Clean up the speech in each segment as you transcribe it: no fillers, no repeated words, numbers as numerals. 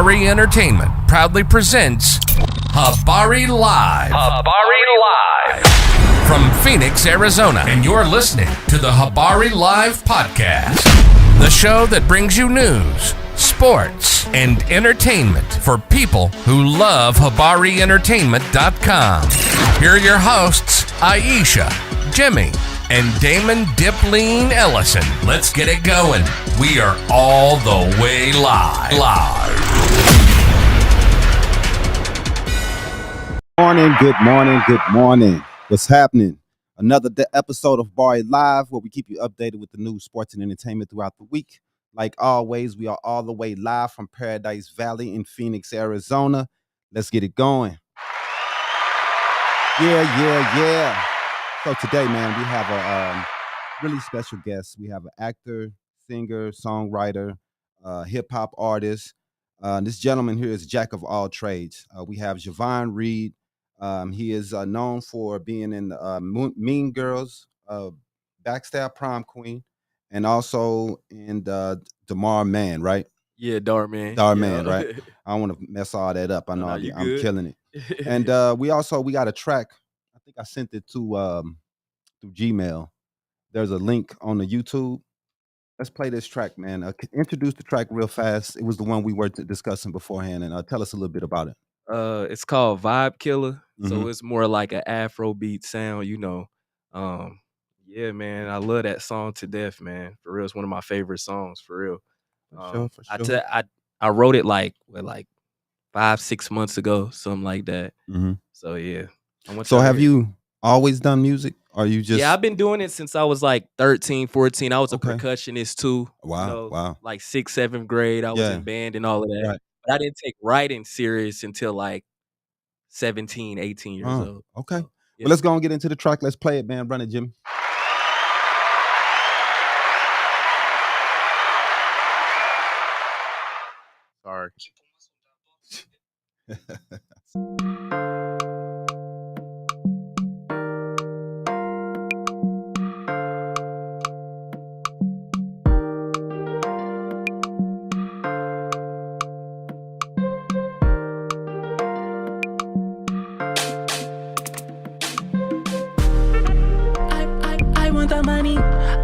Habari Entertainment proudly presents Habari Live. Habari Live. From Phoenix, Arizona. And you're listening to the Habari Live podcast. The show that brings you news, sports, and entertainment for people who love HabariEntertainment.com. Here are your hosts, Iesha, Jimmi, and Dip Ellison. Let's get it going. We are all the way live. Good morning. What's happening? Another episode of Habari Live, where we keep you updated with the news, sports, and entertainment throughout the week. Like always, we are all the way live from Paradise Valley in Phoenix, Arizona. Let's get it going. Yeah. So today, man, we have a really special guest. We have an actor, singer, songwriter, hip-hop artist. This gentleman here is jack of all trades. We have Zhavaughn Reed. He is known for being in Mean Girls, Backstab Prom Queen, and also in Damar Man, right? Yeah, Dar Man, right? I don't want to mess all that up. I know I'm killing it. And we got a track. I think I sent it to through Gmail. There's a link on the YouTube. Let's play this track, man. Introduce the track real fast. It was the one we were discussing beforehand, and tell us a little bit about it. It's called Vibe Killer, so it's more like an Afrobeat sound, you know. Yeah, man, I love that song to death, man. For real, it's one of my favorite songs, for real. For sure. I wrote it like 5-6 months ago, something like that. Mm-hmm. So yeah. So have you always done music? Or you just... Yeah, I've been doing it since I was like 13, 14. I was a percussionist too. Wow. Like 6th, 7th grade, I was in band and all of that. Right. But I didn't take writing serious until like 17, 18 years old. Okay. So, yeah. Well, let's go and get into the track. Let's play it, man. Run it, Jimmy. Sorry.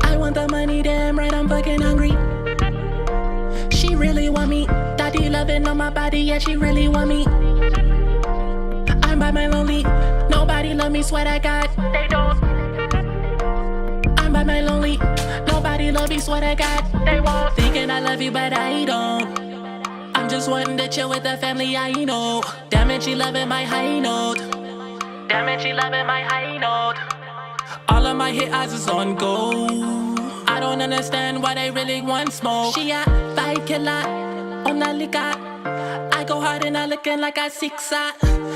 I want the money, damn right, I'm fucking hungry. She really want me, daddy loving on my body, yeah, she really want me. I'm by my lonely, nobody love me, swear to God, they don't. I'm by my lonely, nobody love me, swear to God, they won't. Thinking I love you, but I don't. I'm just wanting to chill with the family, I know. Damn it, she loving my high note. All of my hit eyes is on go. I don't understand why they really want smoke. She a vibe killer on that liquor. I go hard and I looking like a sixer.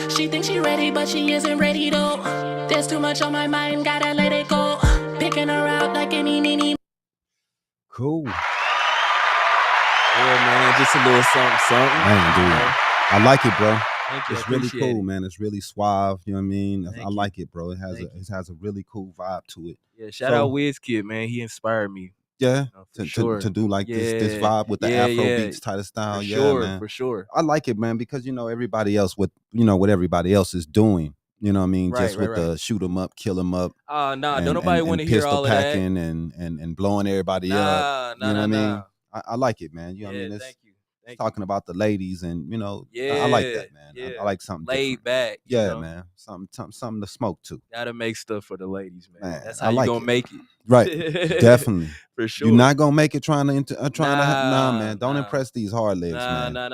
She thinks she ready, but she isn't ready though. There's too much on my mind, gotta let it go. Picking her out like any mini. Cool. Yeah, man, just a little something. Man, dude, I like it, bro. It's really cool, man. It's really suave. You know what I mean? I like it, bro. It has a really cool vibe to it. Yeah, shout out WizKid, man. He inspired me. Yeah, to do like this vibe with the Afrobeats type of style. For sure. I like it, man, because everybody else what everybody else is doing. You know what I mean? Just with the shoot 'em up, kill 'em up. Don't nobody want to hear all of that. Pistol packing and blowing everybody up. You know what I mean? I like it, man. You know what I mean? Thank you. Talking about the ladies and I like that, man. Yeah. I like something laid different. back. Yeah, man. Something to smoke to. Gotta make stuff for the ladies, man. That's how I you like gonna make it. Right. Definitely. For sure. You're not gonna make it trying to man. Don't impress these hard legs, man. Nah.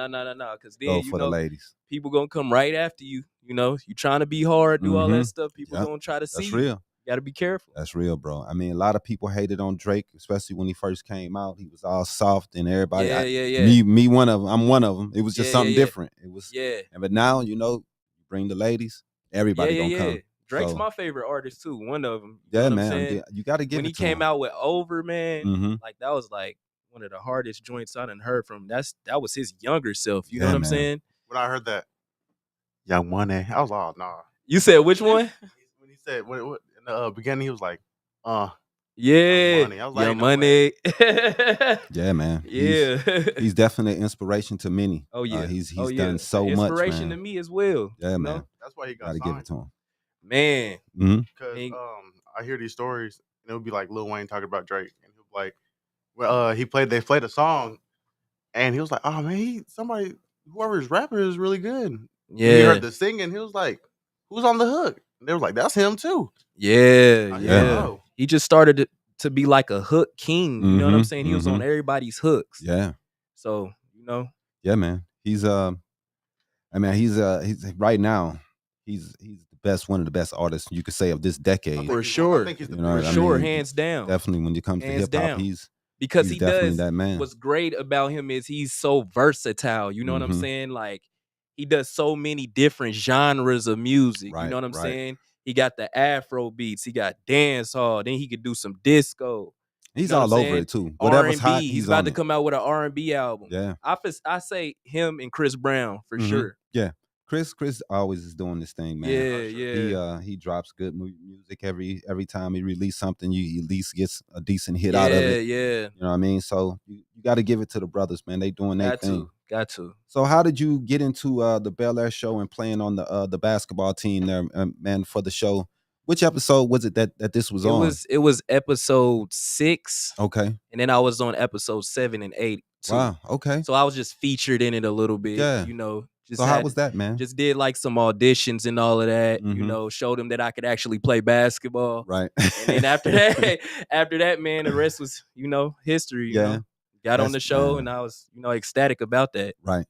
Because then Go for the ladies. People gonna come right after you. You trying to be hard, do all that stuff. People gonna try to see. That's real. You gotta be careful. That's real, bro. I mean, a lot of people hated on Drake, especially when he first came out. He was all soft and everybody. Yeah. Me, one of them. I'm one of them. It was just something different. It was. Yeah. But now, bring the ladies. Everybody gonna come. Drake's my favorite artist too. One of them. Yeah, man. You got to get when he came out with Over, man. Like that was like one of the hardest joints I done heard from. That was his younger self. You know what I'm saying? When I heard that, Young Money, I was all nah. You said which one? When he said what in the beginning, he was like, Yeah, Money. I was like, Young ain't no way. Money. Yeah, man. Yeah. He's definitely an inspiration to many. Oh yeah. He's Oh yeah. done so An much, inspiration to man. me as well. Yeah, you man. know? That's why he got Gotta give it signed. to him. Man. Mm-hmm. Because Ain't- I hear these stories, and it would be like Lil Wayne talking about Drake, and he'll be like, well, they played a song, and he was like, oh man, whoever's rapper is really good. When he Yeah. heard the singing, he was like, who's on the hook? And they was like, that's him too. Yeah. Like, Yeah. oh. He just started to be like a hook king. You know what I'm Mhm, saying? He was on everybody's hooks. Yeah. So, you know. Yeah, man. He's he's right now, he's the best, one of the best artists you could say of this decade. For sure. I think he's the You know what biggest. I Sure, mean? hands down. Definitely when it comes to Hands hip hop, down. Because he's he definitely does that man. what's great about him is he's so versatile. You know what I'm Mhm. saying? Like he does so many different genres of music. You Right, know what I'm right. saying? He got the Afro beats, he got dance hall, then he could do some disco. He's know what all I'm over saying? it too. Whatever's hot, R&B. he's about on to it. come out with an R&B album. Yeah. I say him and Chris Brown for Mhm. sure. Yeah. Chris always is doing this thing, man. Yeah, yeah. He drops good music every time he release something. You at least gets a decent hit out of it. Yeah. You know what I mean? So you got to give it to the brothers, man. They doing their thing. Got to. So how did you get into the Bel Air show and playing on the basketball team there, man, for the show? Which episode was it that this was on? It was episode 6. Okay. And then I was on episode 7 and 8 too. Wow. Okay. So I was just featured in it a little bit. Yeah. You know. So how was that, man? Just did like some auditions and all of that. You Mhm. know, showed them that I could actually play basketball. Right. And then after that, man, the rest was, history. You know? Got on the show and I was, ecstatic about that. Right.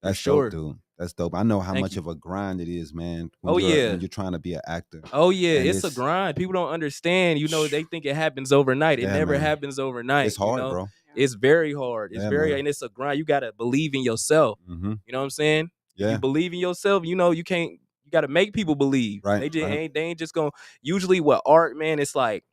That's sure. dope, dude. That's dope. I know how Thank much you. of a grind it is, man. When Oh, you're, yeah. when you're trying to be an actor. Oh yeah, And it's a grind. People don't understand. They think it happens overnight. It Yeah, never man. happens overnight. It's hard, bro. It's very hard. It's Yeah, very man. and it's a grind. You gotta believe in yourself. Mm-hmm. You know what I'm saying? If Yeah. you believe in yourself, you can't. You gotta make people believe. Right, They just right. they ain't just gonna. Usually, with art, man, it's like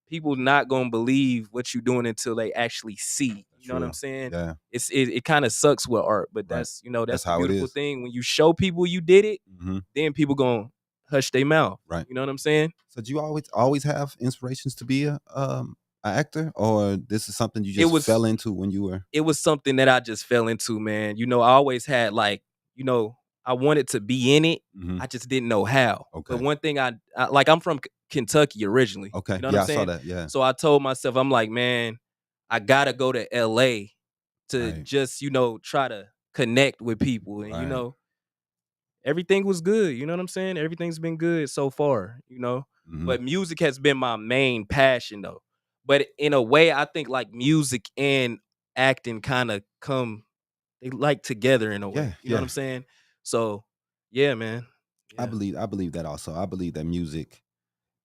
people not gonna believe what you're doing until they actually see. You know what I'm True. saying? Yeah. It kind of sucks with art, but Right. that's That's the how it beautiful is. thing. When you show people you did it, Mm-hmm. then people gonna hush their mouth. Right. You know what I'm saying? So do you always have inspirations to be a actor, or this is something you just fell into when you were? It was something that I just fell into, man. I always had I wanted to be in it. Mhm. I just didn't know how. Okay. But one thing I like, I'm from Kentucky originally. Okay. You know what Yeah, I'm I saying? saw that. Yeah. So I told myself, I'm like, man, I gotta go to LA to Right. just, try to connect with people. And Right. everything was good. You know what I'm saying? Everything's been good so far, Mhm. But music has been my main passion though. But in a way, I think like music and acting kind of they like together in a way. Yeah, You know what yeah. I'm saying? So yeah, man. I Yeah. believe that also. I believe that music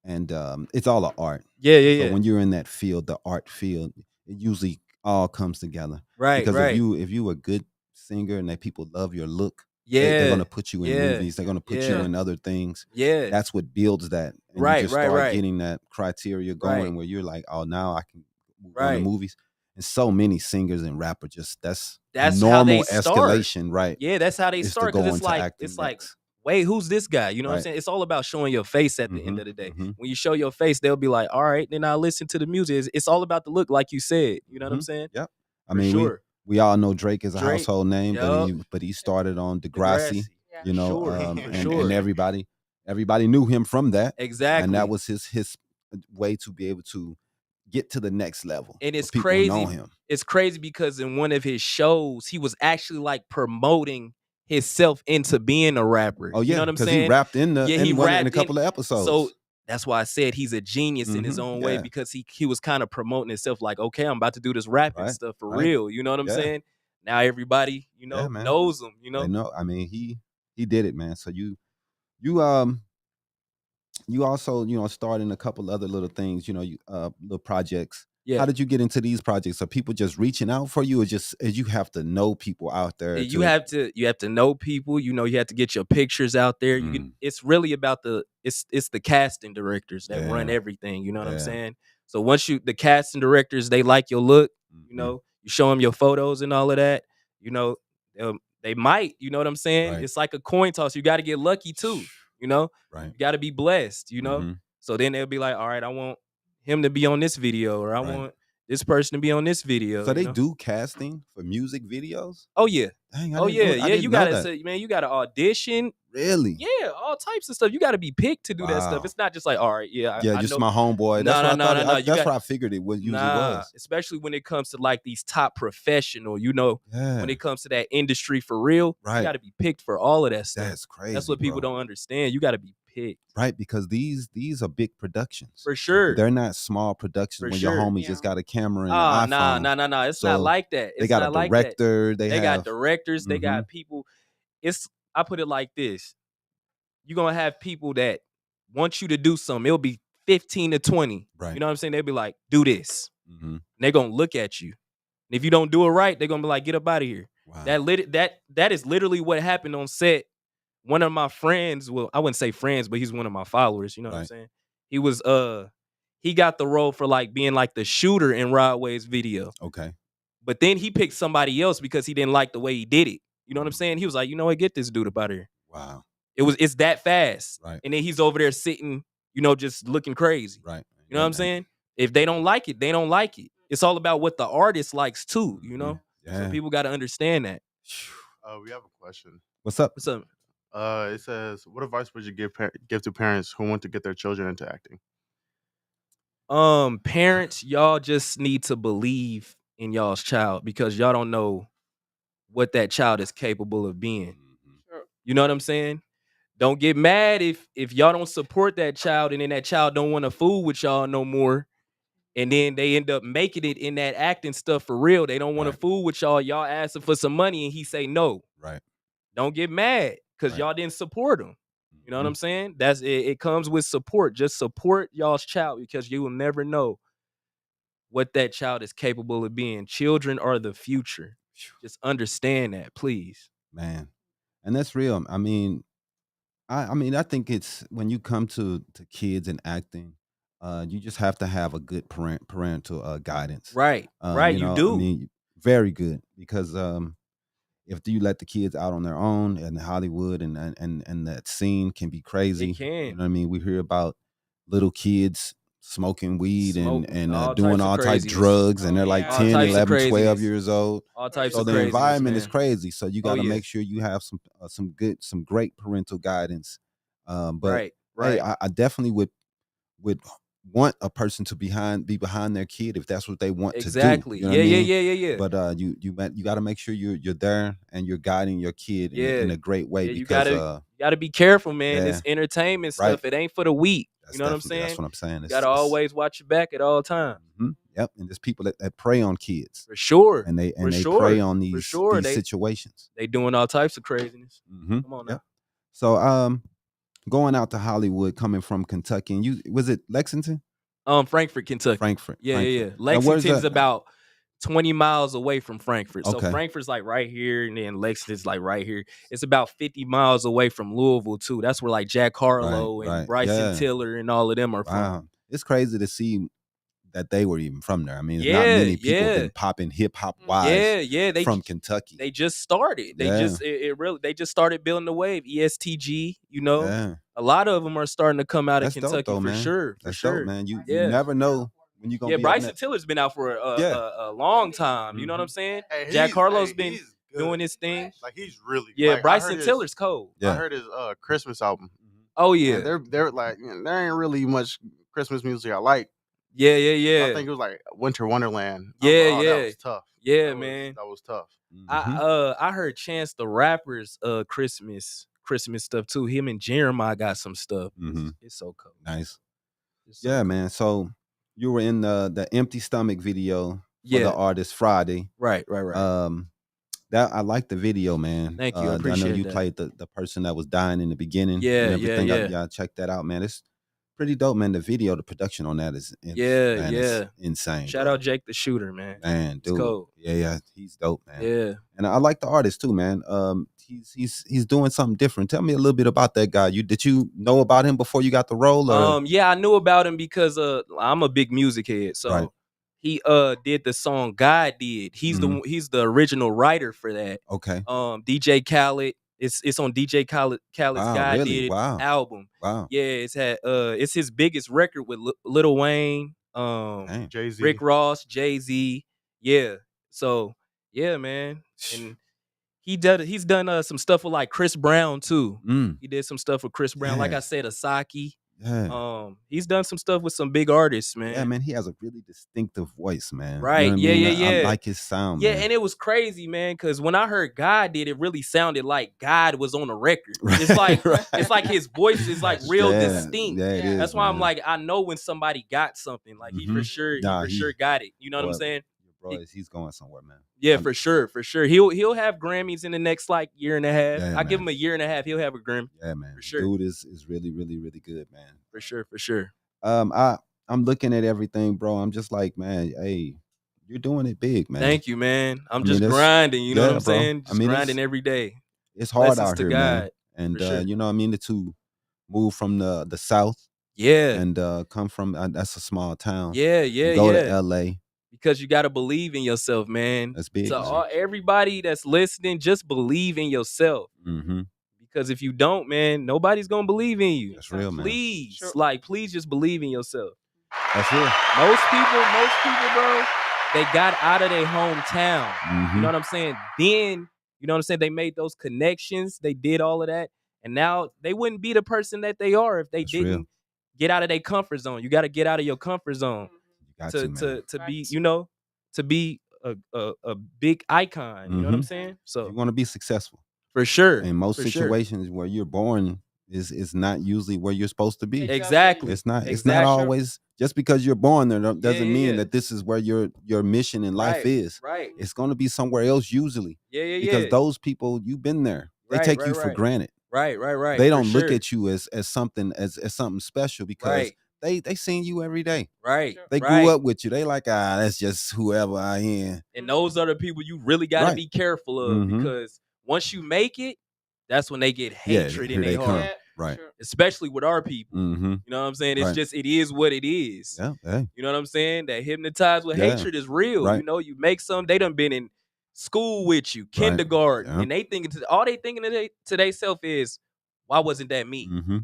and it's all an art. Yeah. So when you're in that field, the art field, it usually all comes together. Right, Because right. if you a good singer and that people love your look, they're Yeah. gonna put you in Yeah. movies. They're gonna put you Yeah. in other things. Yeah. That's what builds that. And Right, you just right, start right. getting that criteria going Right. where you're like, oh, now I can move on to Right. movies. And so many singers and rappers that's That's a how they normal start. escalation, right? Yeah, that's how they Is to start. go Because into acting it's like, next. wait, who's this guy? You know what I'm Right. saying? It's all about showing your face at the end Mhm, of the day. mhm. When you show your face, they'll be like, all right, then I'll listen to the music. It's all about the look, like you said. You know what I'm Mhm. saying? Yep. I For mean, sure. we all know Drake is a Drake, household name, yup. but he started on Degrassi. Degrassi, you know, Sure, for and sure. everybody knew him from that, Exactly. and that was his way to be able to get to the next level. And where it's people crazy. know him. It's crazy because in one of his shows, he was actually like promoting himself into being a rapper. Oh You know yeah, what I'm because saying? he rapped in Yeah, he in rapped a couple of episodes. So that's why I said he's a genius in his Mhm, own way, yeah. because he was kind of promoting himself like, okay, I'm about to do this rapping Right, stuff for right. real. You know what I'm Yeah. saying? Now everybody, Yeah, man. knows him, I know. I mean, he did it, man. So you also starting a couple other little things, little projects. Yeah. How did you get into these projects? Are people just reaching out for you, or just you have to know people out there? You have to know people. You have to get your pictures out there. It's really about it's the casting directors that run Yeah. everything. You know what I'm Yeah. saying? So once the casting directors, they like your look. Mhm. You show them your photos and all of that. They might. You know what I'm saying? Right. It's like a coin toss. You got to get lucky too. Right. You got to be blessed. Mhm. So then they'll be like, all right, I want him to be on this video, or I Right. want this person to be on this video. So you they know? do casting for music videos? Oh yeah. Dang, Oh yeah. I Yeah. You didn't know gotta that. say, man, you gotta audition. Really? Yeah, all types of stuff. You gotta be picked to do that stuff. Wow. It's not just like, all right, yeah, Yeah, I just know. my homeboy. That's No, what I thought. no. That's what I figured it usually was. Especially when it comes to like these top professional, Yeah. when it comes to that industry for real, Right. you gotta be picked for all of that stuff. That's crazy. That's what people bro. don't understand. You gotta be picked. Right, because these are big productions. For sure. They're not small productions For when sure. your homies just got a camera and an iPhone. Nah. It's So, not like that. They It's got not a like that. director. They got directors. They Mhm. got people. I put it like this. You're gonna have people that want you to do something. It'll be 15 to 20. Right. You know what I'm saying? They'll be like, do this. Mhm. And they're gonna look at you. And if you don't do it right, they're gonna be like, get up out of here. Wow. That is literally what happened on set. One of my friends, well, I wouldn't say friends, but he's one of my followers. You know what I'm Right. saying? He was he got the role for like being like the shooter in Rodway's video. Okay. But then he picked somebody else because he didn't like the way he did it. You know what I'm saying? He was like, you know what, get this dude up out of here. Wow. It's that fast. Right. And then he's over there sitting, just looking crazy. Right. You know what I'm saying? If they don't like it, they don't like it. It's all about what the artist likes too, Yeah. So people got to understand that. We have a question. What's up? What's up? It says, what advice would you give to parents who want to get their children into acting? Parents, y'all just need to believe in y'all's child because y'all don't know what that child is capable of being. You know what I'm saying? Don't get mad if y'all don't support that child and then that child don't want to fool with y'all no more. And then they end up making it in that acting stuff for real. They don't want to fool with y'all. Y'all asking for some money and he say no. Right. Don't get mad because y'all didn't support him. You know what I'm saying? That's it. It comes with support. Just support y'all's child because you will never know what that child is capable of being. Children are the future. Just understand that, please. Man. And that's real. I mean, I think it's when you come to kids and acting, you just have to have a good parental guidance. Right. You do. I mean, very good because if you let the kids out on their own in Hollywood and that scene can be crazy. It can. You know what I mean? We hear about little kids smoking weed and all doing types of all types of craziness. drugs and they're like All 10, types of 11, 12 craziness. years old. All types So of the craziness, environment is man. crazy. So you got to yes. make sure you have some great parental guidance. But Right. hey, I definitely would want a person to be behind their kid if that's what they want Exactly. to do. You know what I mean? Yeah. But you got to make sure you're there and you're guiding your kid in a great way Yeah, because you gotta be careful, man. yeah. This entertainment stuff, it ain't for the weak. You know what I'm saying? That's what I'm saying. You gotta always watch your back at all times. Yep. And there's people that prey on kids. For sure. And they sure. prey on these sure. situations. They doing all types of craziness. Mm-hmm. Come on now. Yep. So going out to Hollywood, coming from Kentucky, and was it Lexington? Frankfurt, Kentucky. Frankfurt. Yeah. Lexington's about 20 miles away from Frankfurt. So Okay. Frankfurt's like right here, and then Lexington's like right here. It's about 50 miles away from Louisville, too. That's where like Jack Harlow and Bryson Tiller and all of them are from. It's crazy to see that they were even from there. I mean, Yeah, not many people yeah. been popping hip hop wise They from Kentucky. They just started. They just started building the wave. ESTG, Yeah. a lot of them are starting to come out That's of dope, Kentucky though, for man. sure. For That's sure, dope, man. You Yeah. never know when you're gonna be. Bryson Tiller's been out for a long time. You know what I'm saying? Hey, Jack he's- Harlow's hey, been he's good. doing his thing. Like he's really Yeah, like, I Bryson heard his- Tiller's cold. Yeah. I heard his Christmas album. Oh yeah, And they're like there ain't really much Christmas music I like. yeah. I think it was like Winter Wonderland. I was Yeah, like, oh, yeah. That was tough. Yeah, That was- man. That was tough. I heard Chance the Rapper's Christmas stuff too. Him and Jeremiah got some stuff. Mhm. It's so cool. Nice. It's so Yeah, cool. man. So you were in the Empty Stomach video for Yeah. the artist Friday. Right. That I like the video, man. Thank you. I I know appreciate you that. played the person that was dying in the beginning. Yeah, and everything. yeah. Yeah, check that out, man. It's pretty dope, man. The video, the production on that is Yeah. insane. Shout bro. out Jake the Shooter, man. Man, dude. cold. Yeah, he's dope, man. Yeah. And I like the artist too, man. He's doing something different. Tell me a little bit about that guy. Did you know about him before you got the role? Or? Yeah, I knew about him because I'm a big music head. So Right. he did the song God Did. He's he's the original writer for that. Okay. DJ Khaled. It's on DJ Khaled's Wow, God really? Did Wow. album. Wow. Yeah, it's his biggest record with Lil Wayne, Jay-Z. Rick Ross, Jay-Z. Yeah. So yeah, man. And he's done some stuff with like Chris Brown too. He did some stuff with Chris Brown. Like I said, Asaki. Yeah. He's done some stuff with some big artists, man. Yeah, man, he has a really distinctive voice, man. Right. You know what Yeah, I mean? yeah, yeah. I like his sound, Yeah, man. and it was crazy, man, because when I heard God did, it really sounded like God was on the record. Right, It's like right. it's like his voice is like real Yeah, distinct. yeah, it is, That's why I'm man. like, I know when somebody got something. Like he for sure, Nah, he for he- sure got it. You know what I'm Boy, saying? Bro, he's going somewhere, man. Yeah, for sure, for sure. He'll have Grammys in the next like year and a half. Yeah, I give man. him a year and a half. He'll have a Grammy. Yeah, man. For sure. Dude is really, really, really good, man. For sure, for sure. I'm looking at everything, bro. I'm just like, man, hey, you're doing it big, man. Thank you, man. I'm I mean, just that's- grinding. You know what yeah, I'm bro. saying? Just I mean, grinding it's- every day. It's hard Blessings out to here, man. God, And for sure. you know what I mean, to move from the South Yeah, and come from that's a small town. yeah, yeah, Go yeah. to LA. Because you got to believe in yourself, man. That's big. So everybody that's listening, just believe in yourself. Mm-hmm. Because if you don't, man, nobody's gonna believe in you. That's real, man. Please, please just believe in yourself. That's real. Most people, bro, they got out of their hometown. Mm-hmm. You know what I'm saying? Then, you know what I'm saying? They made those connections. They did all of that. And now they wouldn't be the person that they are if they That's didn't real. get out of their comfort zone. You got to get out of your comfort zone Got to man. be, you know, to be a big icon. You know what I'm saying? So You want to be successful. for sure. In most for sure. situations where you're born is not usually where you're supposed to be. Exactly. It's not. It's Exactly. not always just because you're born there doesn't mean yeah. that this is where your mission in life Right, is. Right. It's going to be somewhere else usually. Yeah. Because those people you've been there. They Right, take right, you for right. granted. Right. They for don't look sure. at you as something as something special because Right. they seen you every day. Right. They right. grew up with you. They like, that's just whoever I am. And those are the people you really got to Right. be careful of because once you make it, that's when they get hatred in here their they heart. come. Right. Especially with our people. Mm-hmm. You know what I'm saying? It's Right. just, it is what it is. Yeah. Hey. You know what I'm saying? That hypnotized with Yeah. hatred is real. Right. You know, you make some, they done been in school with you, kindergarten, Yeah. and they thinking, all they thinking to they self is, why wasn't that me? Mm-hmm.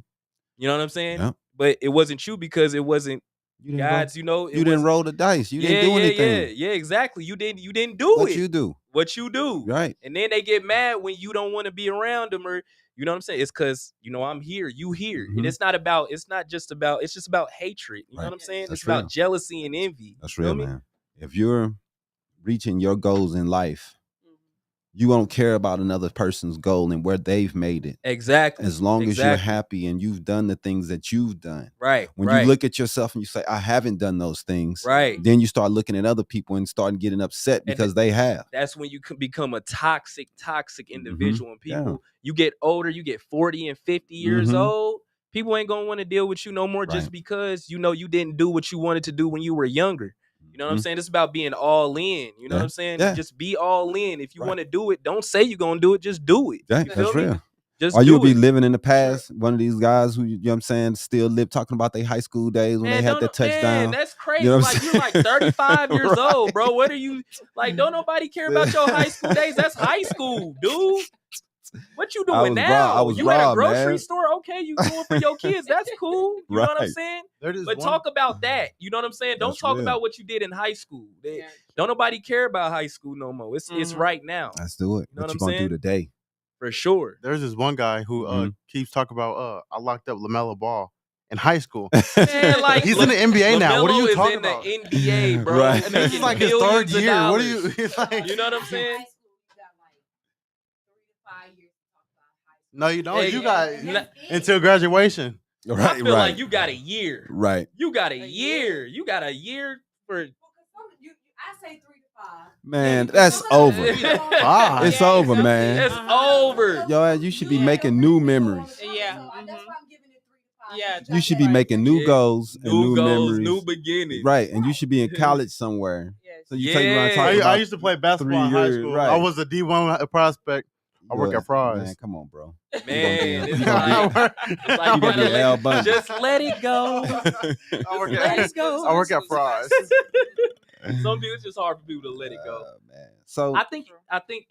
You know what I'm saying? Yeah. But it wasn't you because it wasn't You didn't God's, you know. you didn't roll the dice. You didn't do anything. Yeah, exactly. You didn't do What it. you do. What you do. Right. And then they get mad when you don't want to be around them or you know what I'm saying? It's because, you know, I'm here, you here. And it's just about hatred. You know what I'm saying? That's it's about real. jealousy and envy. That's You feel real, me? man. If you're reaching your goals in life, you won't care about another person's goal and where they've made it. Exactly. As long as you're happy and you've done the things that you've done. Right. When you look at yourself and you say, I haven't done those things. Right. Then you start looking at other people and start getting upset because they have. That's when you can become a toxic individual. And people, Yeah. you get older, you get 40 and 50 years old. People ain't gonna want to deal with you no more just because you know you didn't do what you wanted to do when you were younger. You know what I'm saying? It's about being all in. You know what I'm saying? Yeah. Just be all in. If you want to do it, don't say you're gonna do it. Just do it. Yeah, You feel that's me? real. Just Or do you'll be it. living in the past, one of these guys who, you know what I'm saying, still live talking about their high school days when they had that touchdown. Man, that's crazy. You know what I'm like you're like 35 years Right. old, bro. What are you like? Don't nobody care about your high school days. That's high school, dude. What you doing now? I was you at a robbed, grocery man. store? Okay, you doing for your kids. That's cool. You know what I'm Right. saying? There is But one- talk about that. You know what I'm saying? Don't That's talk real. about what you did in high school. Don't nobody care about high school no more. It's right now. Let's do it. You know What what you I'm gonna saying? do today? For sure. There's this one guy who keeps talking about I locked up LaMelo Ball in high school. Man, like He's in the NBA now. What are you LaMelo talking is in about? the NBA, bro. Right. And This is like his third year. What are you? Like, You know what I'm saying? no, you don't. Hey, You got n- until graduation. I Right, feel right. like you got a year. Right. You got a year. You got a year for. I say 3 to 5. Man, that's over. Five. It's over, man. It's over. Yo, you should be making new memories. Yeah. That's why I'm giving it 3 to 5. Yeah. You should be making new Yeah. goals and new goals, memories. new beginnings. Right, and you should be in college somewhere. Yes. So you take around Yeah. talking I about used to play basketball in 3 high years, school. right. I was a D1 prospect. I work Good. at Fry's. Man, come on, bro. Man, it's You gonna like, be- it's like you you gonna gotta be Al Bundy. just let it go. I work Let at it go. I work at Fry's. Some people, it's just hard for people to let it go. Man. So I think,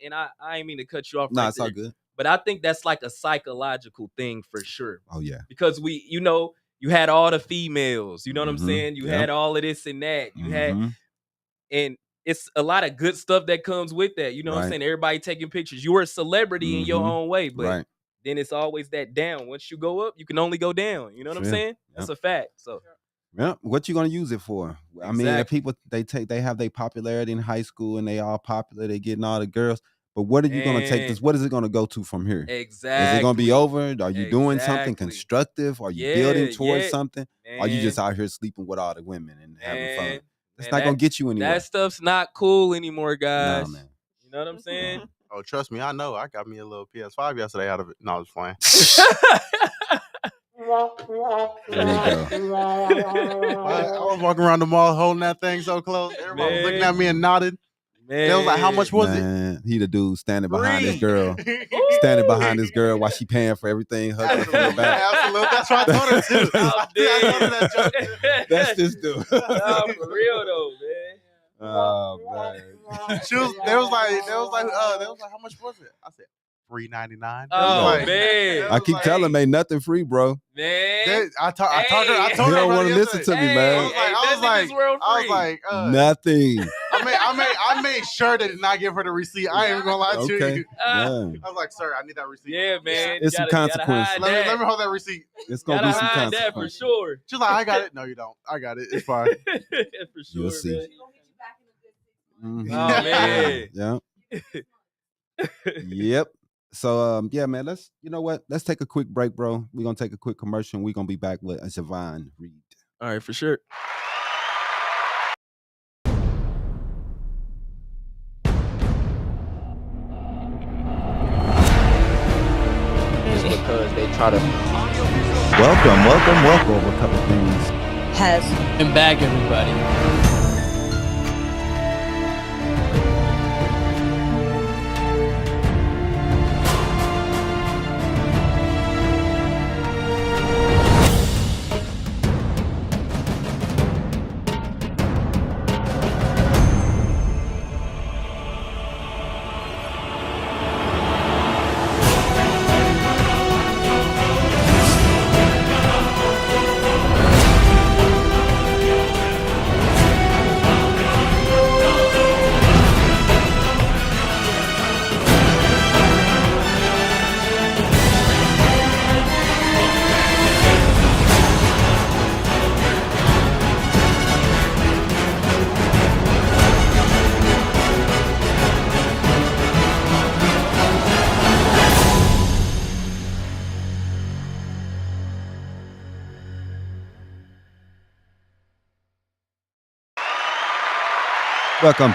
and I ain't mean to cut you off. no, right it's all there, good. but I think that's like a psychological thing for sure. Oh yeah. Because we, you know, you had all the females. You know what I'm Mhm. saying? You Yep. had all of this and that. You had, Mhm. and it's a lot of good stuff that comes with that. You know what I'm Right. saying? Everybody taking pictures. You were a celebrity in your Mhm. own way, but Right. then it's always that down. Once you go up, you can only go down. You know what I'm Yeah. saying? That's a fact. So Yeah, what you gonna use it for? I mean, if Exactly. people they have their popularity in high school and they all popular, they getting all the girls. But what are you gonna take this? Man. What is it gonna go to from here? Exactly. Is it gonna be over? Are you doing something Exactly. constructive? Are you Yeah, building towards yeah. something? Are you just Man. out here sleeping with all the women and having fun? Man, That's man, not gonna get you anywhere. That stuff's not cool anymore, guys. man. You know what I'm saying? Oh, trust me, I know. I got me a little PS5 yesterday out of it. No, I was playing. There you go. I was walking around the mall holding that thing so close. Everybody was looking at me and nodded. Man. They was like, "How much was it?" Man, he the dude standing behind his Free. girl, standing behind his girl while she paying for everything, hugging her from the back. Absolutely. That's what I told her too. I'm I told her that joke. That's this dude. Nah, for real though, man. Oh man. They was like, how much was it? I said $3.99. Oh man. I keep telling him ain't nothing free, bro. Man. I told her. I He told her don't about want it to listen to yesterday. me, Hey, man. hey, I was nothing in this world I was free. like, Nothing. I made sure to not give her the receipt. I ain't even gonna lie to Okay. you. Yeah. I was like, sir, I need that receipt. Yeah, man. It's some consequences. Let me hold that receipt. It's gonna Gotta be some hide that for consequences. sure. She's like, I got it. No, you don't. I got it. It's fine. For sure, You'll see. man. Mhm. Oh man. Yeah. Yep. So yeah, man. Let's take a quick break, bro. We're gonna take a quick commercial. And we're gonna be back with Zhavaughn Reed. All right, for sure. Because they try to Welcome. A couple things. Has been back, everybody. Welcome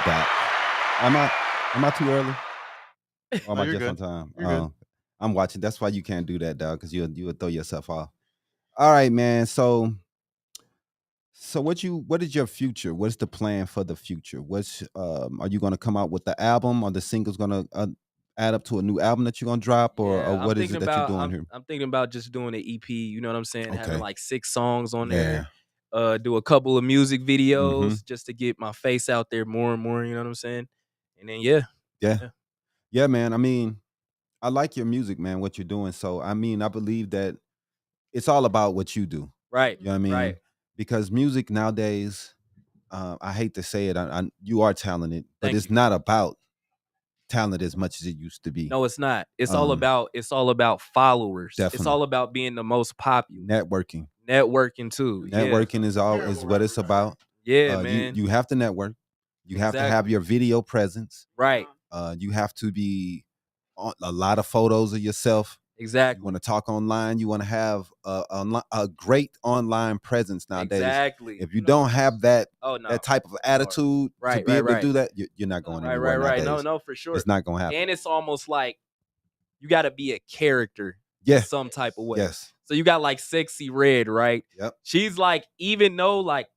back. Am I too early? Or am No, I you're just on good. time? You're good. I'm watching. That's why you can't do that, dog, because you would throw yourself off. All right, man. So what is your future? What's the plan for the future? Are you gonna come out with the album, or the singles gonna add up to a new album that you're gonna drop, or Yeah, what is it that you're doing here? I'm thinking about just doing an EP, you know what I'm saying? Okay. Having like 6 songs on Yeah. there. Do a couple of music videos Mhm. just to get my face out there more and more, you know what I'm saying? And then Yeah, man. I mean, I like your music, man, what you're doing. So I mean, I believe that it's all about what you do. right. You know what I mean? Right. Because music nowadays, I hate to say it, you are talented, but Thank it's you. not about talent as much as it used to be. No, it's not. It's all about followers. It's Definitely. all about being the most popular. Networking. Networking too. Networking is what it's about. Yeah, man. You have to network. You have to Exactly. have your video presence. Right. You have to be on a lot of photos of yourself. You Exactly. want to talk online. You want to have a great online presence nowadays. Exactly. If you don't have that no. that type of attitude to Right, be able right. to do that, you're not going anywhere. Right. Nowadays. No, for sure. It's not going to happen. And it's almost like you got to be a character Yeah. some type of way. Yes. So you got like Sexy Red, right? Yep. She's like, even though like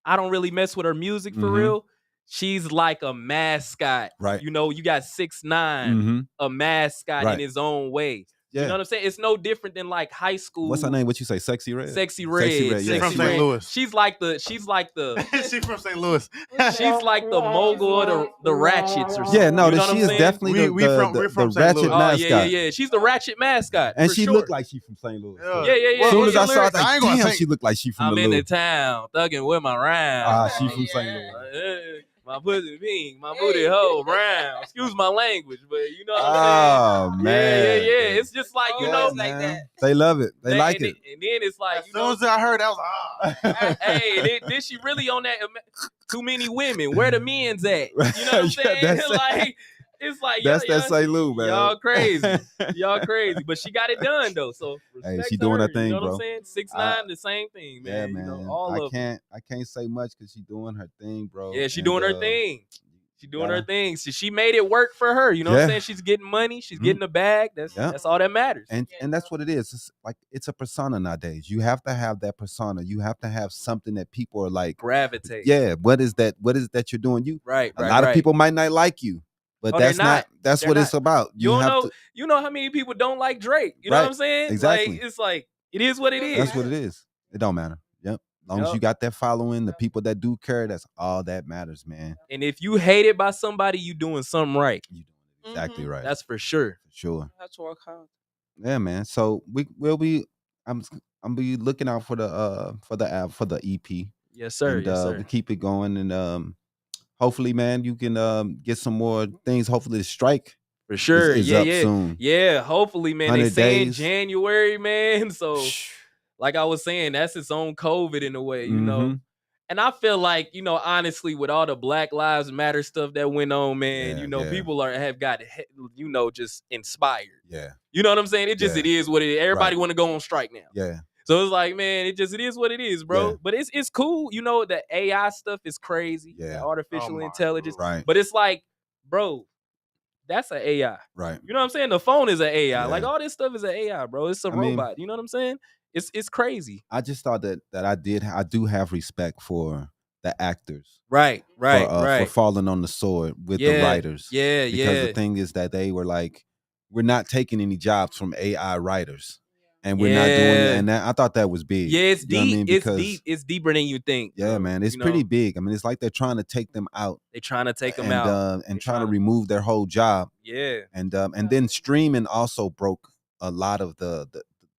I don't really mess with her music for Mhm. real, she's like a mascot. Right. You know, you got 6ix9ine, Mhm. a mascot Right. in his own way. You know what I'm saying? It's no different than like high school. What's her name? What you say? Sexy Red. Sexy Red. Yeah. She's from St. Louis. She's like the. She's from St. Louis. She's like the mogul of the Ratchets or something. Yeah, no, you know she is definitely we're from the St. ratchet Louis. mascot. Yeah. She's the Ratchet mascot. And for she sure. looked like she from St. Louis. Yeah. As soon as I saw it, I was I like, ain't gonna damn, say- she looked like she from I'm the in the Louis. town, thugging with my round. She from St. Louis. My pussy pink, my booty hole brown. Excuse my language, but you know what I'm saying? Oh man. Yeah. It's just like, you know, like that. They love it. They like and it. And then it's like, As you soon know, as I heard that, I was like, hey, then she really on that too many women. Where the men's at? You know what I'm saying? that's like, it's like That's y'all, that St. Louis, man. y'all crazy. Y'all crazy. But she got it done though. So Hey, respect she doing her thing, you know bro. what I'm saying? 6'9", the same thing, man. Yeah, You man. know, all of them. I can't say much because she doing her thing, bro. Yeah, she And, doing her thing. She doing her yeah. thing. So she made it work for her. You know what I'm Yeah. saying? She's getting money. She's getting a bag. That's all that matters. And that's what it is. It's like it's a persona nowadays. You have to have that persona. You have to have something that people are like Gravitate. Yeah, what is that? What is that you're doing? A lot of right. people might not like you, but Oh, they're that's not. That's They're what not. it's about. You don't have know. to. You know how many people don't like Drake. You know what Right. I'm saying? Exactly. Like it's like it is what it is. That's what it is. It don't matter. Yep. As long as you got that following, the people that do care, that's all that matters, man. And if you hated by somebody, you doing something right. You doing it exactly right. That's for sure. For sure. You have to work hard. Yeah, man. So we'll be. I'm be looking out for the EP. Yes, sir. And, Yes, sir. we keep it going, and hopefully, man, you can get some more things. Hopefully, the strike For sure. is yeah, up yeah. soon. Yeah. Hopefully, man. They 100 saying days. January, man. So like I was saying, that's its own COVID in a way, you know. Mhm. And I feel like, you know, honestly, with all the Black Lives Matter stuff that went on, man, Yeah, you know, yeah. people have got, you know, just inspired. Yeah, You know what I'm saying? It just Yeah. it is what it is. Everybody Right. want to go on strike now. yeah, So it's like, man, it is what it is, bro. Yeah. But it's cool. You know, the AI stuff is crazy. Yeah. The artificial Oh my intelligence. right, But it's like, bro, that's an AI. right. You know what I'm saying? The phone is an AI. Yeah. Like all this stuff is an AI, bro. It's a I mean- robot. You know what I'm saying? It's crazy. I just thought that I do have respect for the actors, Right, for falling on the sword with the writers. Yeah, Because the thing is that they were like, we're not taking any jobs from AI writers, and we're not doing Yeah. it. And I thought that was big. Yeah, it's You know what I deep. mean? It's Because- deep. It's deeper than you think. Yeah, bro. man, it's You pretty know? big. I mean, it's like they're trying to take them out They trying to take them and out. and They trying to tryna- remove their whole job. Yeah. And then streaming also broke a lot of the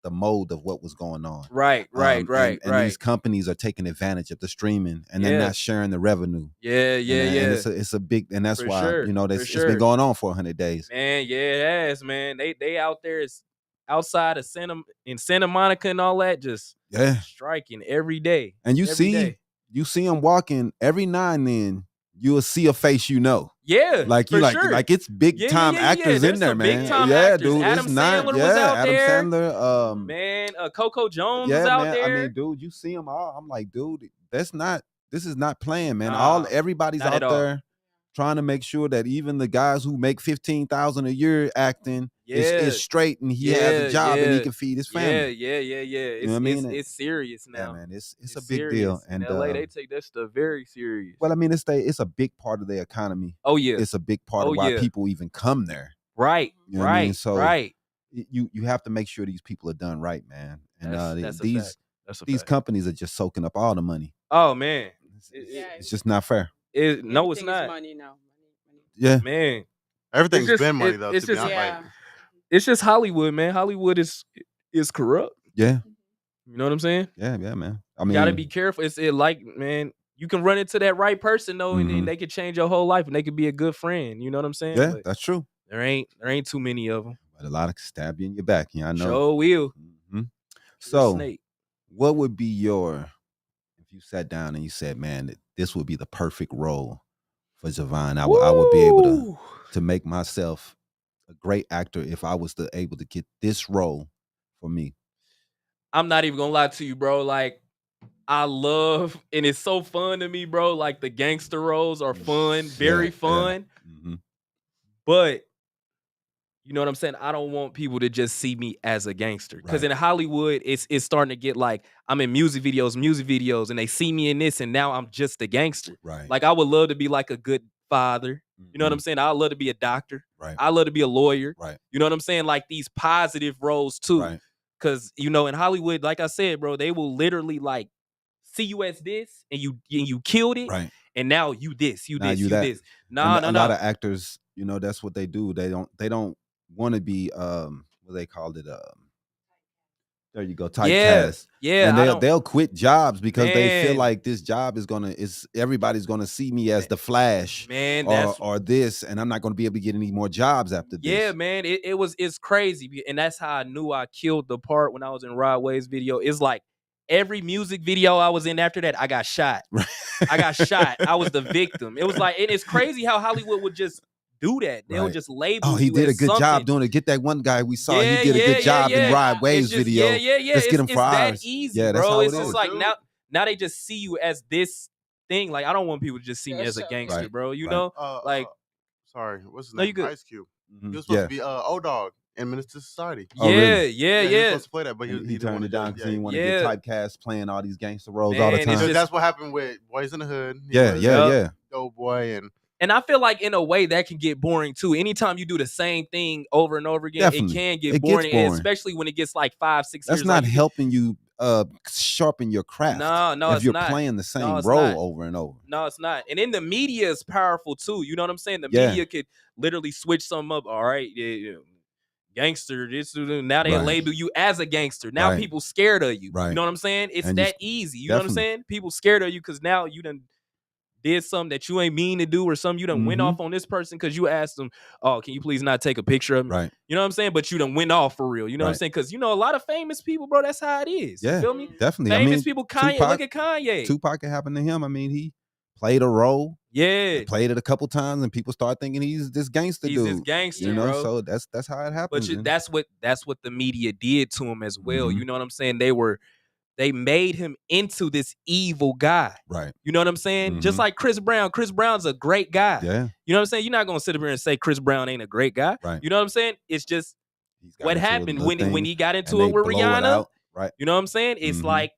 mold of what was going on. Right. And these companies are taking advantage of the streaming, and they're Yeah. not sharing the revenue. Yeah. And it's a big, and that's For why sure, for it's sure. been going on for 100 days. Man, yeah, it has, man. They out there is outside of Santa Monica and all that, just Yeah, striking every day. and you every see day. them walking every now and then. You will see a face, you know, Yeah, like you for like sure. like it's big Yeah, time yeah, yeah, actors there's in there, some man. big-time Yeah, actors. dude, Adam it's not. Sandler was Yeah, out Adam there. Sandler. Man, Coco Jones Yeah, is out man. there. I mean, dude, you see them all. I'm like, dude, this is not playing, man. Nah, Everybody's not out at all. there trying to make sure that even the guys who make $15,000 a year acting is straight, and he has a job and he can feed his family. Yeah. It's, know what I mean? it's serious now. Yeah, man, it's a big serious. deal. And in LA, they take that stuff very serious. well, I mean, it's a big part of the economy. Oh yeah, It's a big part Oh, of why yeah. people even come there. right, You know what I mean? right, So, right. You have to make sure these people are done right, man. And That's a these fact. That's a these fact. companies are just soaking up all the money. Oh man, It's just not fair. no, it's Everything is not, money now. Money. Yeah. man. everything's just- been money it- though. it's To be just- honest, Yeah. like, It's just Hollywood, man. Hollywood is corrupt. Yeah. You know what I'm saying? Yeah, man. I You mean, gotta be careful. Man, you can run into that right person though, and then Mhm. they could change your whole life, and they could be a good friend. You know what I'm saying? yeah, But that's true. there ain't too many of them. But a lot of stab you in your back. Yeah, I know. Sure will. Mhm. True So, snake. what would be if you sat down and you said, man, this would be the perfect role for Zhavaughn? I would be able Woo! to make myself a great actor if I was able to get this role for me. I'm not even gonna lie to you, bro. Like, I love, and it's so fun to me, bro. Like the gangster roles are fun, very Yeah, fun. Mhm. But you know what I'm saying? I don't want people to just see me as a gangster. Because Right. in Hollywood, it's starting to get like I'm in music videos, and they see me in this, and now I'm just a gangster. Right. Like I would love to be like a good father, You know what I'm saying? I love to be a doctor. Right. I love to be a lawyer. Right. You know what I'm saying? Like these positive roles too. Right. Cause you know, in Hollywood, like I said, bro, they will literally like see you as this and you killed it. Right. And now you this, you Now this, you you that. this. And No. a lot of actors, you know, that's what they do. They don't want to be what they call it, there you go, typecast. Yeah. And they'll quit jobs because they feel Man. like this job is everybody's gonna see me as the Flash, Man, or this, and I'm not gonna be able to get any more jobs after this. Yeah, man, it's crazy, and that's how I knew I killed the part when I was in Rod Wave's video. It's like every music video I was in after that, I got shot. I got shot. I was the victim. It was like, and it's crazy how Hollywood would just do that. They'll Right. just label. Oh, he you did a as good something. job doing it. Get that one guy we saw. Yeah, he did a good job in Rod It's Wave's just, video. Yeah. Let's get him It's for that ours. easy, Yeah, that's bro. how It's it just is. like now they just see you as this thing. Like I don't want people to just see me as a gangster, Right. bro. You Right. know, like sorry, what's his No, you name? good. Ice Cube. Mhm. He was supposed Yeah. to be O-Dog in Menace to Society. Oh, really? yeah. He was supposed to play that, but He didn't turned wanna it down do because he didn't want to Yeah. get typecast playing all these gangster roles all the Man, it's time. Because just- that's what happened with Boys in the Hood. He Yeah, was yeah. Doughboy And I feel like in a way that can get boring too. Anytime you do the same thing over and over again, Definitely. it can get It gets boring, and boring. especially when it gets like 5-6 That's years. not like, helping you sharpen your craft. No, if it's you're not. playing the same No, it's role not. over and over. No, it's not. And then the media is powerful too. You know what I'm saying? The Yeah. media could literally switch something up. All right, yeah. Gangster, this now they Right. label you as a gangster. Now Right. people scared of you. Right. You know what I'm saying? It's And you- that easy. You know what I'm definitely. saying? People scared of you because now you done did something that you ain't mean to do, or something you done went Mhm. off on this person because you asked them, "Oh, can you please not take a picture of me?" Right. You know what I'm saying? But you done went off for real. You know what I'm Right. saying? Because you know a lot of famous people, bro. That's how it is. Yeah. You feel me? Definitely. Famous I mean, people. Kanye. Tupac- Look at Kanye. Tupac, it happened to him. I mean, he played a role. Yeah. He played it a couple times, and people start thinking he's this gangster He's dude. this gangster, you know, bro. so that's how it happens. But that's what the media did to him as well. Mhm. You know what I'm saying? They made him into this evil guy. Right. You know what I'm saying? Just Mhm. like Chris Brown. Chris Brown's a great guy. Yeah. You know what I'm saying? You're not gonna sit up here and say Chris Brown ain't a great guy. Right. You know what I'm saying? It's just He's got what into a happened little when thing, he got and into they it with blow Rihanna. out. Right. You know what I'm saying? It's Mhm. like,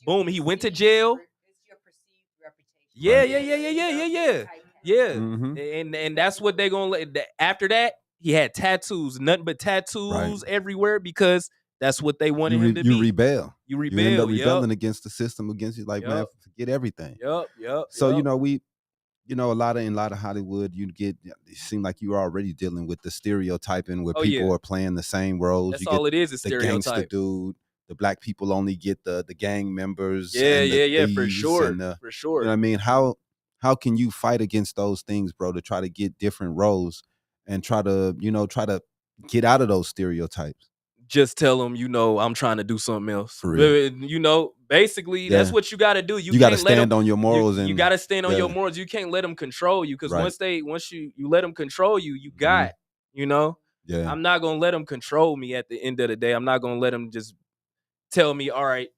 boom, he went to jail. Yeah. Yeah. Mhm. And that's what they gonna let. After that, he had tattoos, nothing but tattoos Right. everywhere because that's what they wanted him to You be. rebel. You You end rebel. up rebelling against the system, against you. Like, man, Yup. forget everything. Yep. So you know, a lot of Hollywood, it seem like you're already dealing with the stereotyping where Oh, people yeah. are playing the same roles. That's You all get it is the gangster stereotype. dude. The black people only get the gang members. Yeah, and the yeah, for thieves sure, and the- for You sure. know what I mean? How can you fight against those things, bro, to try to get different roles and try to get out of those stereotypes? Just tell them, I'm trying to do something else. For real. Basically, that's Yeah. what you got to do. You got to can't let 'em- stand on your morals, You and got to stand on your yeah. morals. You can't let them control you because Right. once you let them control you, you got. yeah. I'm not gonna let them control me. At the end of the day, I'm not gonna let them just tell me, all right,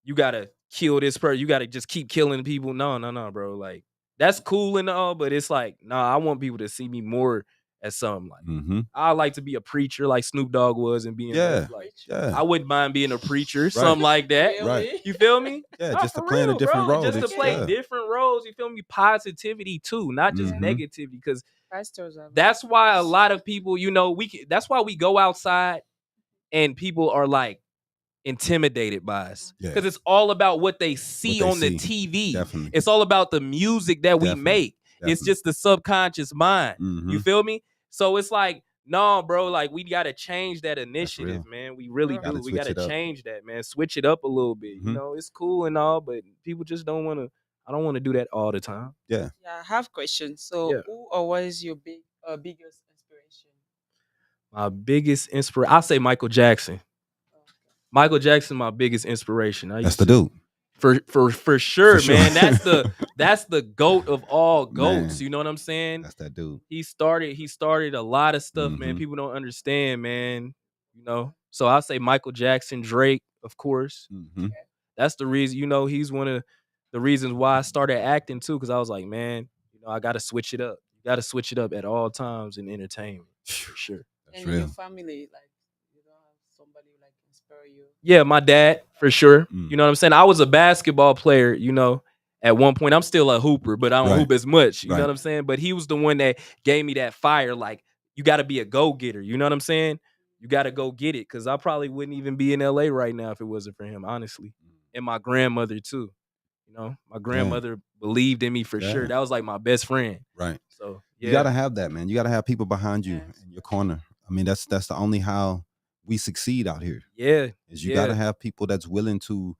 you gotta kill this person. You gotta just keep killing people. No, bro. Like that's cool and all, but it's like, I want people to see me more as something like. Mm-hmm. I like to be a preacher like Snoop Dogg was and being Yeah. like. Yeah. I wouldn't mind being a preacher, something like that. Right. You feel me? Yeah, Nah, just to for play in a real, different bro. role. Just to It's- play yeah. different roles. You feel me? Positivity too, not just Mhm. negativity. Because Pastors are that's why a lot of people, that's why we go outside and people are like intimidated by us. Yeah. Because it's all about what they see they on the see. TV. Definitely. It's all about the music that we Definitely. make. It's Definitely. just the subconscious mind. Mhm. You feel me? So it's like, no, bro, like we gotta change that real. initiative, man. We really Gotta do. We switch gotta it up. change that, man. Switch it up a little bit. Mhm. It's cool and all, but people just don't want to. I don't want to do that all the time. Yeah, I have questions. So, Yeah. who or what is your biggest inspiration? My biggest inspiration, I say Michael Jackson. Michael Jackson, my biggest inspiration. That's the dude. For sure, For sure. man. That's the GOAT of all goats. Man. You know what I'm saying? That's that dude. He started a lot of stuff, man. Mhm. People don't understand, man. So I say Michael Jackson, Drake, of course. Mm-hmm. That's the reason, he's one of the reasons why I started acting too, because I was like, man, I gotta switch it up. You gotta switch it up at all times in entertainment. For sure. That's And in your real. family, like you don't have somebody like inspire you. Yeah, my dad, for sure. Mm. You know what I'm saying? I was a basketball player, At one point, I'm still a hooper, but I don't Right. hoop as much. You Right. know what I'm saying? But he was the one that gave me that fire. Like, you got to be a go-getter. You know what I'm saying? You got to go get it. Because I probably wouldn't even be in LA right now if it wasn't for him, honestly. And my grandmother, too. You know, my grandmother believed in me for sure. That was like my best friend. Right. So, You got to have that, man. You got to have people behind you in your corner. I mean, that's the only how we succeed out here. Yeah. Is you got to have people that's willing to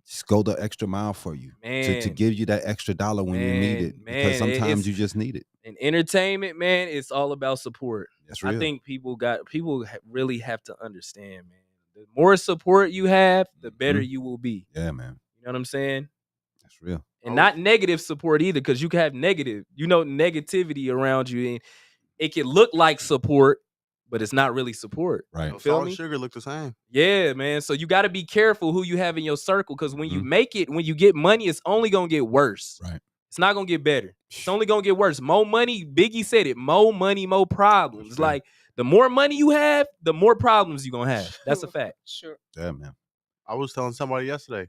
just go the extra mile for you, to give you that extra dollar when you need it. Because sometimes you just need it. In entertainment, man, it's all about support. That's real. I think people really have to understand, man. The more support you have, the better you will be. Yeah, man. You know what I'm saying? That's real. And not negative support either, because you can have negativity around you, and it can look like support, but it's not really support. Right. You feel Salt me? and sugar look the same. Yeah, man. So you got to be careful who you have in your circle, because when you make it, when you get money, it's only gonna get worse. Right. It's not gonna get better. It's only gonna get worse. More money. Biggie said it. More money, more problems. Like, the more money you have, the more problems you're gonna have. That's a fact. Sure. Yeah, man. I was telling somebody yesterday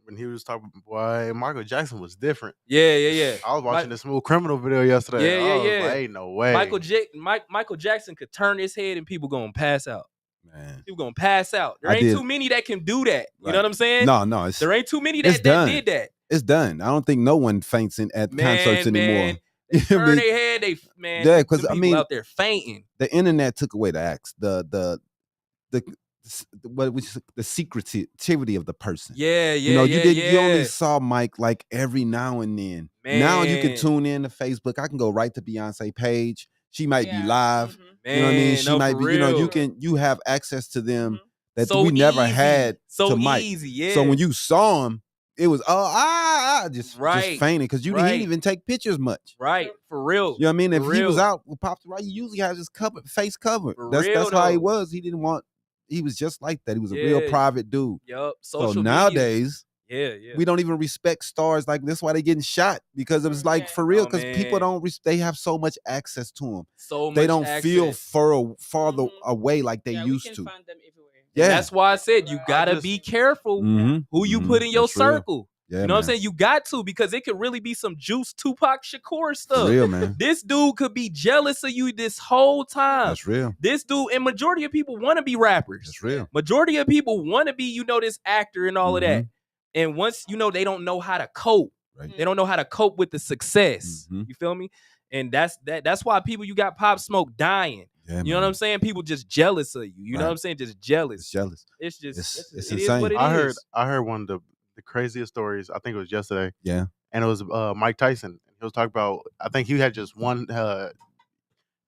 when he was talking, boy, Michael Jackson was different. Yeah. I was watching the Smooth Criminal video yesterday. I was like, ain't no way. Michael Jackson could turn his head and people gonna pass out. Man. People gonna pass out. There ain't too many that can do that. You know what I'm saying? No. There ain't too many that did that. It's done. I don't think no one faints at concerts anymore. They turn their head. Yeah, because I mean, out there fainting. The internet took away the acts. The secretivity of the person. Yeah. You only saw Mike like every now and then. Man. Now you can tune in to Facebook. I can go right to Beyonce page. She might be live. You know what I mean? She might be. You have access to them that we never had to Mike. Easy, yeah. So when you saw him, it was just fainting because he didn't even take pictures much. Right, for real. You know what I mean? If he was out with Pops, right, he usually has his face covered. That's how he was. He didn't want. He was just like that. He was a real private dude. Yup. So nowadays, we don't even respect stars like this. Why they getting shot? Because it was like for real. Because people don't. They have so much access to them. They don't feel farther away like they used to. Find them everywhere. Yeah, that's why I said you gotta be careful who you put in your circle. Yeah, you know what I'm saying? You got to, because it could really be some Juice, Tupac Shakur stuff. For real, man. This dude could be jealous of you this whole time. That's real. This dude, and majority of people want to be rappers. That's real. Majority of people want to be, this actor and all of that. And once, they don't know how to cope. Right. They don't know how to cope with the success. You feel me? And that's why you got Pop Smoke dying. Yeah, you know what I'm saying? People just jealous of you. You know what I'm saying? Just jealous. It's jealous. It's just it's it insane. is what it is. I heard one of the craziest stories. I think it was yesterday. Yeah. And it was Mike Tyson. He was talking about, I think he had just one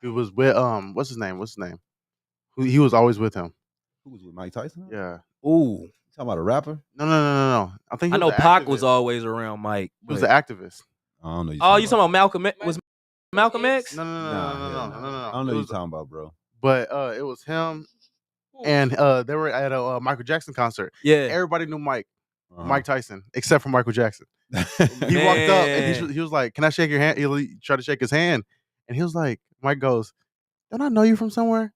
he was with what's his name? He was always with him. Who was with Mike Tyson? Yeah. Ooh. You talking about a rapper? No. I know Pac was always around Mike. He was the activist. I don't know. You talking about Malcolm? Was Malcolm X? No. I don't know what you're talking about, bro. But it was him, and they were at a Michael Jackson concert. Yeah, everybody knew Mike Tyson, except for Michael Jackson. He walked up and he was like, "Can I shake your hand?" He tried to shake his hand, and he was like, Mike goes, "Don't I know you from somewhere?"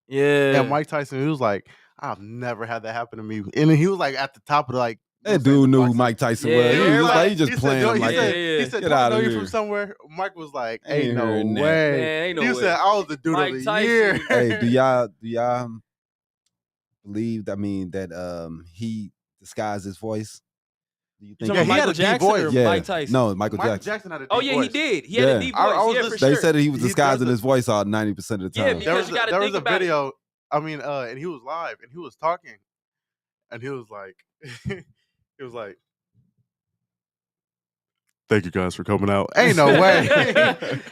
Yeah. And Mike Tyson, he was like, "I've never had that happen to me," and he was like at the top of that dude knew who Mike Tyson was. He was like, he just playing him like that. He said, "Get "Don't I out know of you here." from somewhere?" Mike was like, Ain't "Ain't no hearing that. way." Man, ain't no He way. said, "I was the dude Mike of the Tyson. year." Hey, do y'all believe? I mean, that he disguised his voice? Do you think he had a Michael deep Jackson voice. or Yeah. Mike Tyson? No, Michael Jackson. had a deep Oh yeah, voice. he did. He had a deep voice. I was Yeah, for listening- They sure. said that he was He- disguising there was his voice all 90% of the Yeah, time. because you gotta there was think a about it. video. I mean, and he was live, and he was talking, and he was like, "Thank you guys for coming out." Ain't no way.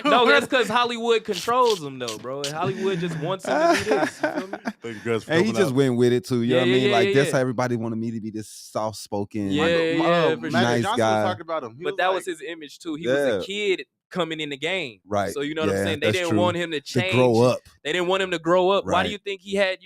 No, that's because Hollywood controls him, though, bro. Hollywood just wants him to do this. You feel me? Thank you guys for And he coming just out. went with it too. You know what I mean? Like that's yeah. how everybody wanted me to be this soft spoken. Yeah, for Magic sure. Nice Johnson guy. was talking about him. He But that was his image too. He was a kid coming in the game, Right. So you know what I'm Yeah, saying. They that's didn't true. want him to change, to grow up. They didn't want him to grow up. Why do Right. you think he had?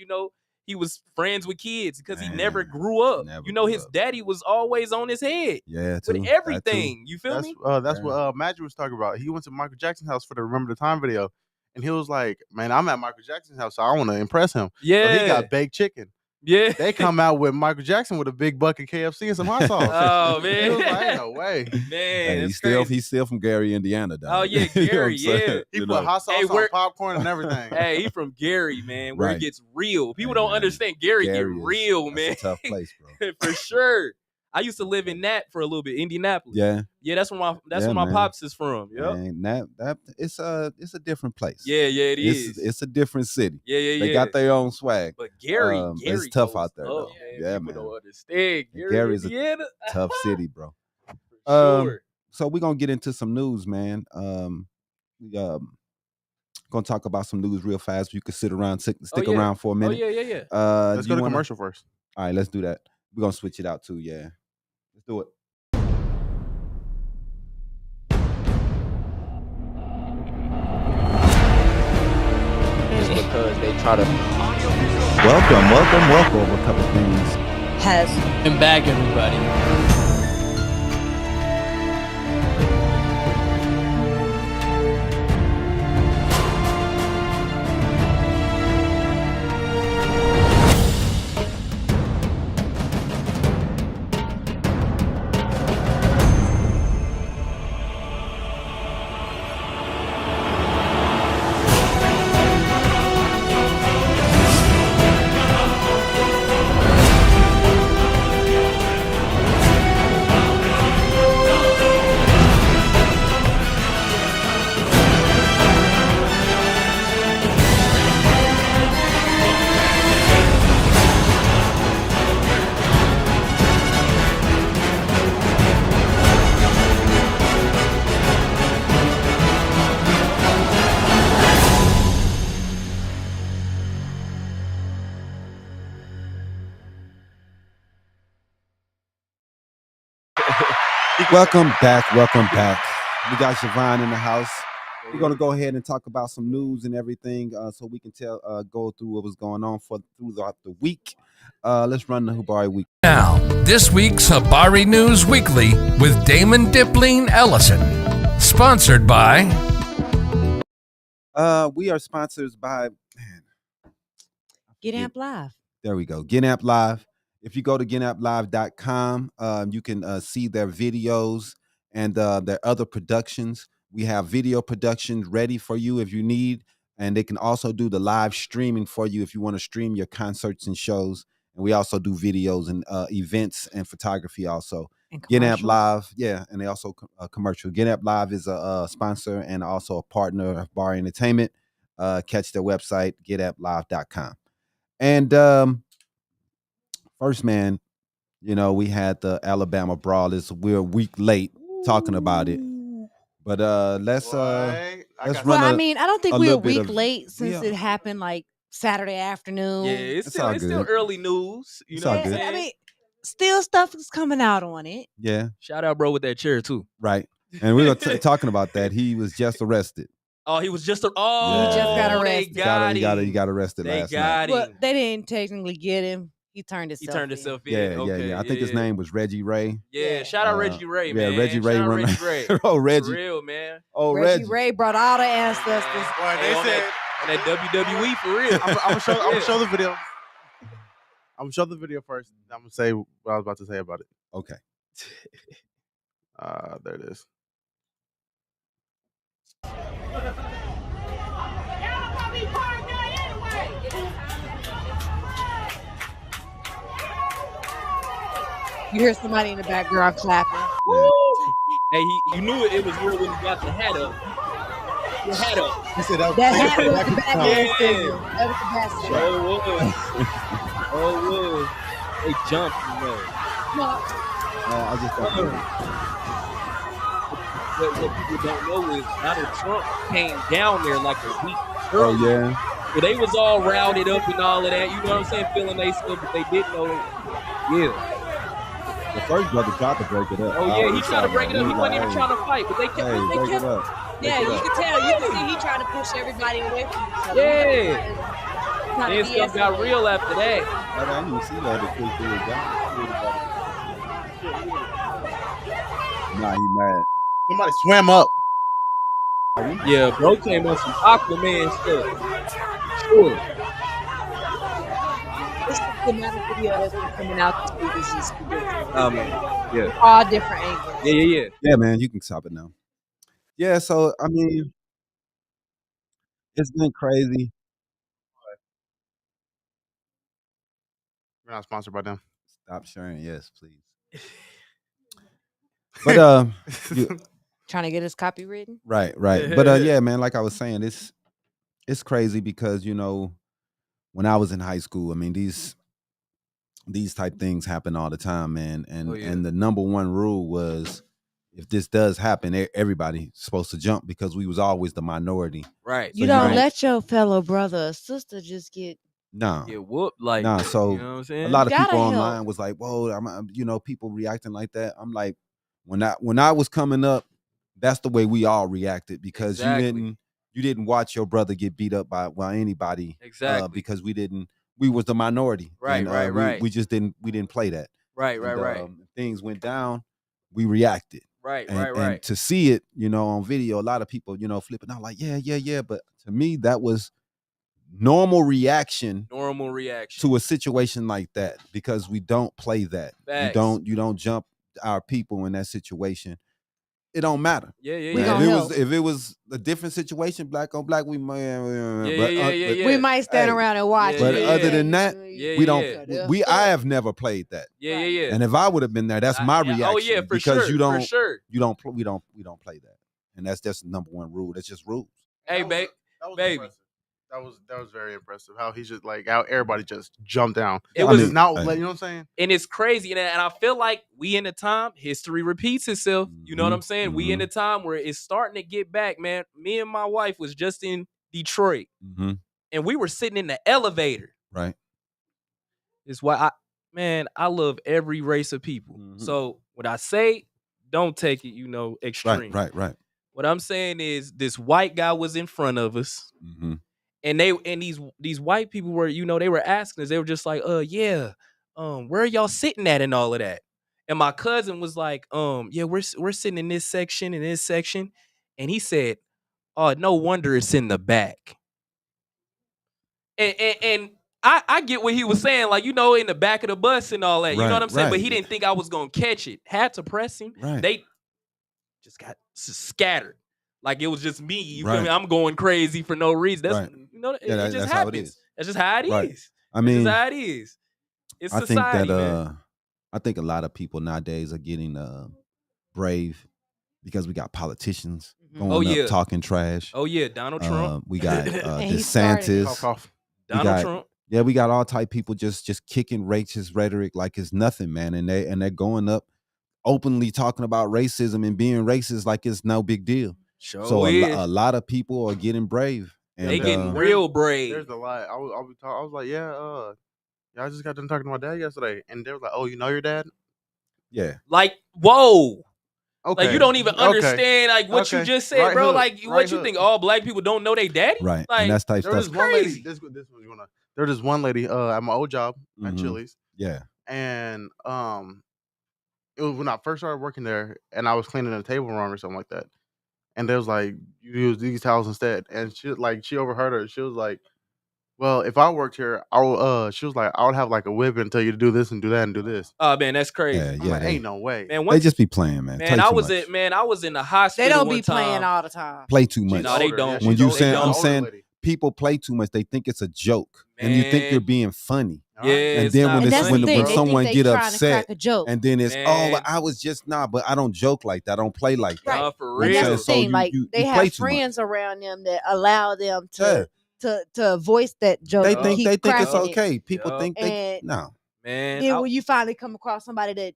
He was friends with kids because he never Man, grew up. never His grew up. daddy was always on his head Yeah, too. with everything. You feel me? That's Yeah. what Magic was talking about. He went to Michael Jackson's house for the Remember the Time video, and he was like, "Man, I'm at Michael Jackson's house, so I want to impress him." Yeah. So he got baked chicken. Yeah. They come out with Michael Jackson with a big bucket KFC and some hot sauce. Oh It was man. like, ain't no way. Man, Hey, that's he's still crazy. he's still from Gary, Indiana. Dog. Oh, yeah, You know what Gary, I'm saying? yeah. He You put know. hot sauce Hey, on popcorn and everything. Hey, he from Gary, man, where Right. it gets real. People Hey, don't man. understand Gary get Gary is- real, that's man. a tough place, bro. For sure. I used to live in Nat for a little bit, Indianapolis. Yeah, Yeah, that's where my Yeah, my man. pops is from. Yep. and that it's a different place. Yeah, it is. It's a different city. Yeah. They got their own swag. But Gary, it's tough goes out there, up, though. man. Yeah, People man. don't understand. And Gary, Gary's a Indiana. Tough city, bro. For sure. So we're gonna get into some news, man. We gonna talk about some news real fast. You could sit around, stick yeah. around for a Oh minute. yeah. Let's go to commercial first. All right, let's do that. We're gonna switch it out too. Yeah, let's do it. It's because they try to Welcome. A couple things. Has and bag everybody. Welcome back. We got Zhavaughn in the house. We're gonna go ahead and talk about some news and everything, so we can go through what was going on throughout the week. Let's run the Habari week. Now, this week's Habari News Weekly with Damon Dipling Ellison. Sponsored by We are sponsored by Get Amp Live. There we go. Get Live. If you go to getamplive.com, you can see their videos and their other productions. We have video productions ready for you if you need, and they can also do the live streaming for you if you want to stream your concerts and shows. And we also do videos and events and photography also. And Get Amp commercials. Live, yeah, and they also commercial. Get Amp Live is a sponsor and also a partner of Habari Entertainment. Catch their website, getamplive.com. And first, man, we had the Alabama brawl. We're a week late talking about it, but let's run. Well, I mean, I don't think a we're a little bit week of- late since Yeah. it happened like Saturday afternoon. Yeah, it's It's all still good. early news. You It's know all what I'm good. saying? I mean, still stuff is coming out on it. Yeah, Shout out, bro, with that chair too. right. And we were talking about that. He was just arrested. Oh, he was just He just got they arrested. got him. He got arrested They last night. got Well, him. they didn't technically get him. He turned He himself. turned in. himself in. Yeah, Okay, I think his yeah. name was Reggie Ray. Yeah, shout out Reggie Ray, man. Yeah, Reggie Ray Shout out run. Reggie Ray. Oh, For Reggie. real, man. Oh, Reggie Ray brought all the ancestors. Boy, Hey, they on said, that WWE for real. I'm gonna Yeah. show the video. I'm gonna show the video first. I'm gonna say what I was about to say about it. Okay. There it is. You hear somebody in the background clapping. Hey, you knew it was real when he got the hat up. The hat up. He said that That hat was the was bad Yeah. signal. That was the bad signal. Oh, it was. Oh, it was. They jumped, I just What people don't know is Donald Trump came down there like a week Oh earlier. yeah. So they was all routed up and all of that. You know what I'm saying? Feeling they stuff, but they didn't know it. Yeah. The first brother tried to break it up. Oh, yeah. He tried to break it up. He wasn't even trying to fight, but they kept Hey, They break kept- it up. Yeah, Break it you up. could tell. You could see he trying to push everybody away from each other. Yeah. Trying to Then stuff got de-escalate. real after that. I didn't even see that. The quick do it down. Nah, he mad. Somebody swam up. Yeah, bro came on some Aquaman stuff. Sure. the amount of video that's been coming out this week is just ridiculous. Oh man, yeah, All different angles. yeah. Yeah, man, you can stop it now. Yeah, so I mean, it's been crazy. We're not sponsored by them. Stop sharing, yes, please. But you, Trying to get us copywritten. right. But yeah, man, like I was saying, it's crazy because when I was in high school, I mean these type things happen all the time, man. And Oh, yeah. and the number one rule was if this does happen, everybody's supposed to jump because we was always the minority. Right. You So don't don't- let your fellow brother or sister just get. No. Get whooped like Nah, so you know what I'm saying? a lot of You gotta people help. online was like, "Whoa, people reacting like that." I'm like, when I was coming up, that's the way we all reacted because Exactly. you didn't watch your brother get beat up by anybody, Exactly. because we was the minority, Right, and, right, right. We just didn't play that. Right. Things went down, we reacted, Right. and to see it, on video, a lot of people, flipping out like, yeah, but to me that was normal reaction Normal reaction. to a situation like that because we don't play that. Facts. You don't jump our people in that situation. It don't matter. Yeah. We Now, gonna help. if it was a different situation, black on black, we might. Yeah. We might stand Hey, around and watch. but it. other than that, Yeah, we yeah. don't. I have never played that. Yeah. And if I would have been there, that's my Yeah, reaction. oh yeah, for because sure. you don't. For sure. We don't play that, and that's just the number one rule. That's just rules. Hey, That was baby. impressive. That was very impressive. How he just how everybody just jumped down. It It was- was not, hey. you know what I'm saying? And it's crazy, and I feel like we in a time history repeats itself. You know what I'm saying? We in a time where it's starting to get back, man. Me and my wife was just in Detroit, Mm-hmm. and we were sitting in the elevator. Right. It's why I love every race of people. Mhm. So what I say, don't take it, extreme. Right. What I'm saying is this white guy was in front of us. Mm-hmm. And these white people were, they were asking us, they were just like, where are y'all sitting at and all of that? And my cousin was like, yeah, we're sitting in this section, And he said, oh, no wonder it's in the back. And I get what he was saying, like, in the back of the bus and all that. You know what I'm saying? But he didn't think I was gonna catch it. Had to press him. Right. They just got scattered. Like it was just me. You feel Right. me? I'm going crazy for no reason. That's Right. it Yeah, just that's how it happens. is. That's just how it is. Right. I That's mean, just how it is. It's I think society, that man. I think a lot of people nowadays are getting brave because we got politicians Mhm. going up talking trash. Oh yeah, Donald Trump. We got And he started it. DeSantis. Cough. Donald got- Trump. Yeah, we got all type people just kicking racist rhetoric like it's nothing, man. And they're going up openly talking about racism and being racist like it's no big deal. Sure So is. a lot of people are getting brave. And They getting There's- real brave. There's a lot. I was like, yeah, I just got done talking to my dad yesterday, and they were like, oh, you know your dad? yeah. Like, whoa. Okay. Like you don't even Okay. understand like what you Okay. just said, Right bro. hook. Like Right what you hook. think all black people don't know they daddy? Right. Like and that's type There was stuff. one lady. crazy. This was gonna. There was one lady at my old job at Mhm. Chili's, Yeah. and it was when I first started working there, and I was cleaning a table wrong or something like that, and they was like, you use these towels instead, and she overheard her. She was like, well, if I worked here, she was like, I would have like a whip and tell you to do this and do that and do this. Oh man, that's crazy. Yeah, I'm yeah. like, They, ain't no way. Man, they once, just be playing, man. man, Play I too was much. I was in the hospital. They don't one be time. playing all the time. Play too She's much. No, they older. don't. Yeah, When she's you older. saying- She's an I'm older saying- lady. People play too much. They think it's a joke, and you think you're Man. being funny. Yeah, And it's then not when And it's that's funny, the thing. when bro. They someone think get they trying to upset, crack a joke. and then it's Man. I was just but I don't joke like that. I don't play like that. Right. Nah, for And You know that's what real. the So thing. you- Like you they play have too much. friends around them that allow them Yeah. to voice that joke. They and think keep they think it's cracking it. okay. People Yup. think they And no. Man, then when you finally come across somebody that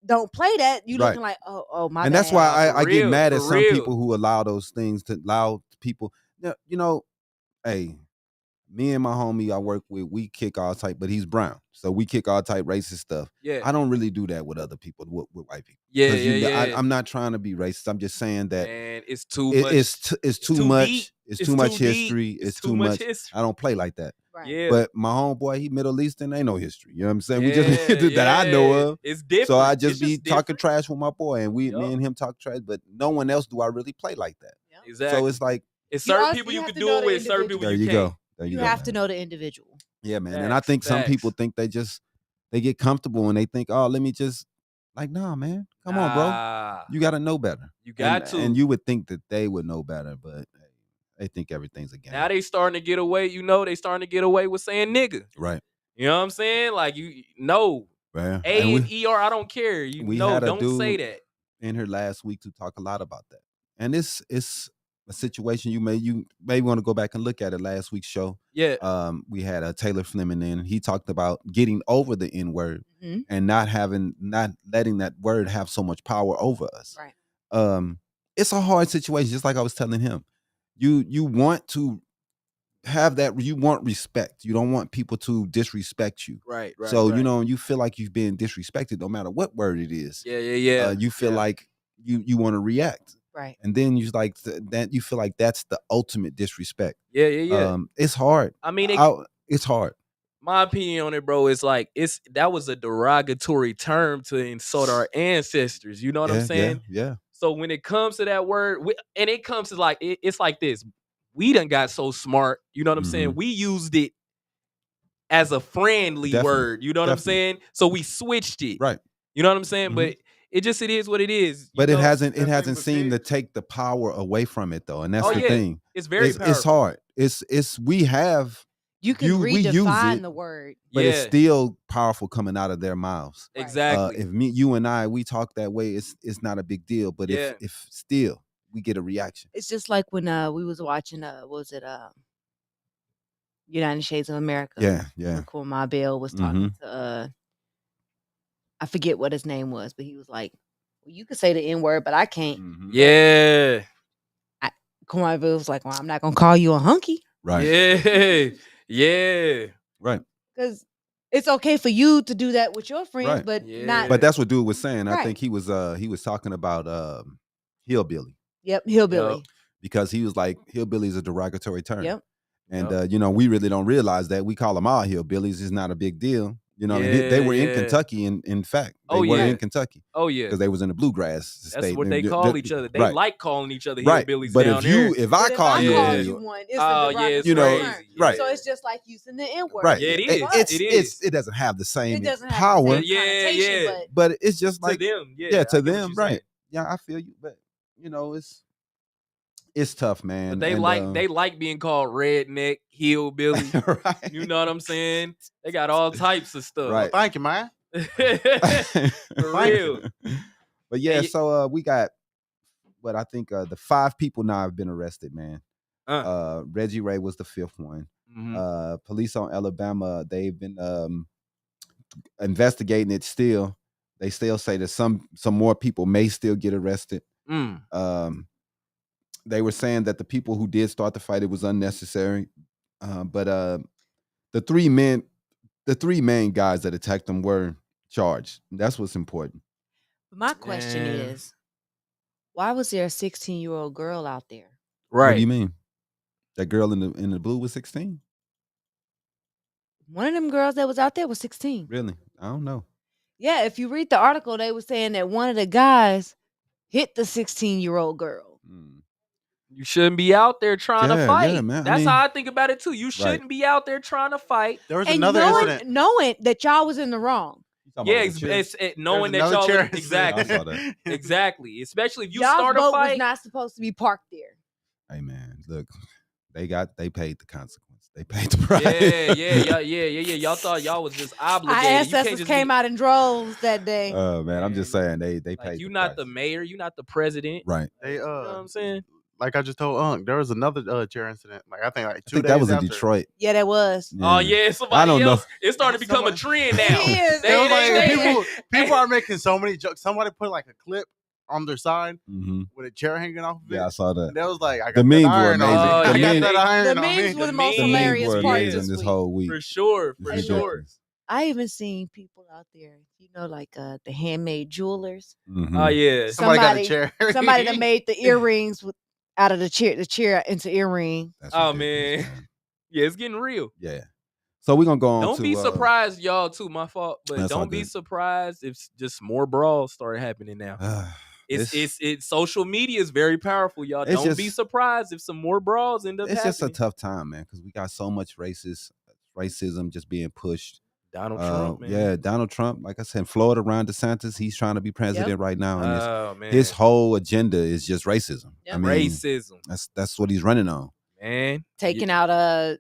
don't play that, you Right. looking like, oh my And bad. that's why Nah, for I get real, mad at for some real. people who allow those things to allow people. Hey, me and my homie I work with, we kick all type, but he's brown, so we kick all type racist stuff. yeah, I don't really do that with other people, with white people. yeah, 'Cause yeah. I'm not trying to be racist. I'm just saying that Man, it's too it- much. it's too too much. deep. It's too much too deep. history. It's too much much. history. I don't play like that. Right. Yeah, But my homeboy, he Middle Eastern, ain't no history. You know what I'm saying? We yeah, just that I know yeah. of. It's different. So I It's just be talking different. trash with my boy, and me Yup. and him talk trash, but no one else do I really play like that. Exactly. So it's like It's You certain also- people you you have can to do know it the with, certain people individual. there you you can't. go. There You go, have man. to know the individual. Yeah, man. And I think some people think they get comfortable and they think, oh, let me just like, nah, man. Come on, bro. Nah, You gotta know better. you got to. And you would think that they would know better, but they think everything's a game. Now they starting to get away, they starting to get away with saying nigga. Right. You know what I'm saying? Like you know. Right. A and ER, I don't care. Don't say that. In her last week to talk a lot about that. And it's a situation you may want to go back and look at it last week's show. Yeah. We had Taylor Fleming in. He talked about getting over the N-word and not letting that word have so much power over us. Right. It's a hard situation, just like I was telling him. You want to have that, you want respect. You don't want people to disrespect you. Right. So, you feel like you've been disrespected no matter what word it is. Yeah. You feel like you want to react. Right. And then you like that you feel like that's the ultimate disrespect. Yeah. It's hard. I mean, it's hard. My opinion on it, bro, is like that was a derogatory term to insult our ancestors. You know what I'm saying? Yeah. So when it comes to that word, and it comes to like it's like this. We done got so smart. You know what I'm saying? We used it as a friendly word. You know what I'm saying? So we switched it. Right. You know what I'm saying? But it is what it is. But it hasn't seemed to take the power away from it though, and that's the thing. It's very powerful. It's hard. We have. You can we use redefine it, the word, but it's still powerful coming out of their mouths. Exactly. If you and I, we talk that way, it's not a big deal. But if still we get a reaction, it's just like when we was watching United Shades of America. Yeah. Cool. My Bill was talking to I forget what his name was, but he was like, well, you could say the N-word, but I can't. Yeah. Kumar Bill was like, well, I'm not gonna call you a hunky. Right. Yeah. Right. Because it's okay for you to do that with your friends, but not. But that's what dude was saying. Right. I think he was talking about hillbilly. Yep, hillbilly. Yep. Because he was like, hillbilly is a derogatory term. Yep. And we really don't realize that. We call them all hillbillies. It's not a big deal. You know, they were in Kentucky. In fact, they were in Kentucky. Oh yeah, because they was in the bluegrass state. That's what they call each other. They like calling each other right. hillbillies. But down there. if I call you one, it's it's crazy. Right. So it's just like using the N-word. Right. Yeah, it is. It doesn't have the same it doesn't power. Have the same connotation, but it's just like to them. Yeah, to them. Right. Yeah, I feel you. But it's tough, man. But they like being called redneck, hillbilly. Right. You know what I'm saying? They got all types of stuff. Right. Thank you, man. For real. But yeah, so we got what I think the 5 people now have been arrested, man. Reggie Ray was the 5th one. Police on Alabama, they've been investigating it still. They still say that some more people may still get arrested. They were saying that the people who did start the fight, it was unnecessary. But the three main guys that attacked them were charged. That's what's important. My question is, why was there a 16-year-old girl out there? Right. What do you mean? That girl in the blue was 16? One of them girls that was out there was 16. Really? I don't know. Yeah, if you read the article, they were saying that one of the guys hit the 16-year-old girl. You shouldn't be out there trying to fight. Yeah, man. That's how I think about it too. You shouldn't be out there trying to fight. There was another incident. Knowing that y'all was in the wrong. Yeah, it's knowing that y'all exactly. Especially if you start a fight. Was not supposed to be parked there. Hey man, look, they paid the consequence. They paid the price. Yeah. Y'all thought y'all was just obligated. Our ancestors came out in droves that day. Oh man, I'm just saying they paid. You're not the mayor. You're not the president. Right. They you know what I'm saying? Like I just told Unc, there was another chair incident. Like I think 2 days that was after. in Detroit. Yeah, that was. Yeah. Oh yeah, somebody I don't else. know. It's starting to become a trend now. It is. People are making so many jokes. Somebody put like a clip on their side with a chair hanging off of it. Yeah, I saw that. And that was like, I got the memes that were iron amazing. on. I got that iron the on memes me. were the most The hilarious memes were part amazing this whole week. For sure. I even seen people out there, like the handmade jewelers. Oh yeah, somebody got a chair. Somebody that made the earrings out of the chair into earring. Oh man, yeah, it's getting real. Yeah. So we're gonna go on. Don't be surprised, y'all. Too, my fault, but don't be good. surprised if just more brawls start happening now. It's social media is very powerful, y'all. Don't be surprised if some more brawls end up happening. It's just a tough time, man, because we got so much racist racism just being pushed. Donald Trump, man. Yeah, Donald Trump. Like I said, in Florida, Ron DeSantis, he's trying to be president right now, and Oh man, his whole agenda is just racism. Yep. I mean, racism, that's what he's running on. man. Taking out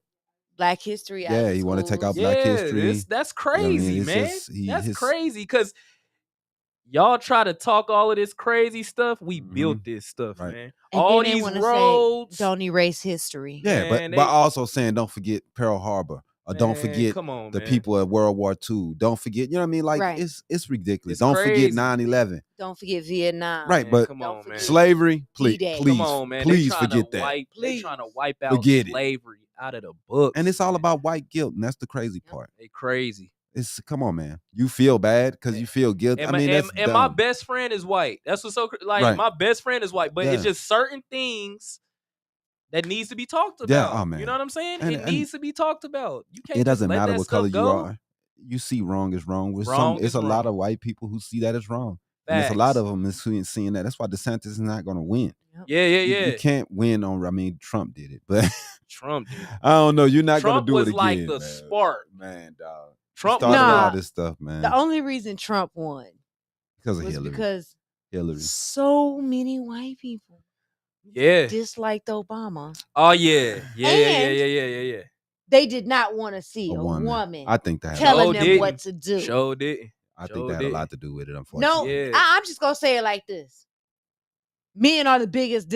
Black History. Out Yeah, of he want to take out schools. Black history. That's You know what I mean? crazy, It's man. just- That's crazy because y'all try to talk all of this crazy stuff. We Mhm. built this stuff, Right. man. And All then they these wanna roads. say, don't erase history. Yeah, Man, but also saying don't forget Pearl Harbor, or don't Man, forget come on, the man. people at World War II. Don't forget, you know what I mean? Like Right. it's ridiculous. It's Don't crazy. forget 9/11. Don't forget Vietnam. Right, Man, but come Don't on, forget man. slavery, please, D-Day. please, Come on, man. please they trying forget to that. wipe, They Please. trying to wipe out Forget it. slavery out of the books. And it's all man. about white guilt, and that's the crazy Yep. part. They crazy. It's come on, man. You feel bad because you feel guilty. And, I mean, that's and my dumb. best friend is white. That's what's so like. Right. My best friend is white, but it's Yeah. just certain things that needs to be talked Yeah, about. oh, man. You know what I'm saying? And- it and needs to be talked about. You can't. It doesn't just let matter that what stuff color you go. are. You see wrong is wrong. Wrong It's is a lot wrong. of white people who see that as wrong. And there's a lot of them is seeing that. That's why DeSantis is not going to win. Yeah. You can't win on. I mean, Trump did it, but Trump did. I don't know. You're not going Trump to do it was again. like the man. spark. Man, dog. Trump started Nah. all this stuff, man. The only reason Trump won Because of was Hillary. because Hillary. so many white people Yeah. disliked Obama. Oh yeah. Yeah. And- Yeah. They did not want to see a woman. woman I think that. telling Sure them didn't. what to do. Show did. I think Sure that had a did. lot to do with it. No, Unfortunately. Yeah. I'm just gonna say it like this: men are the biggest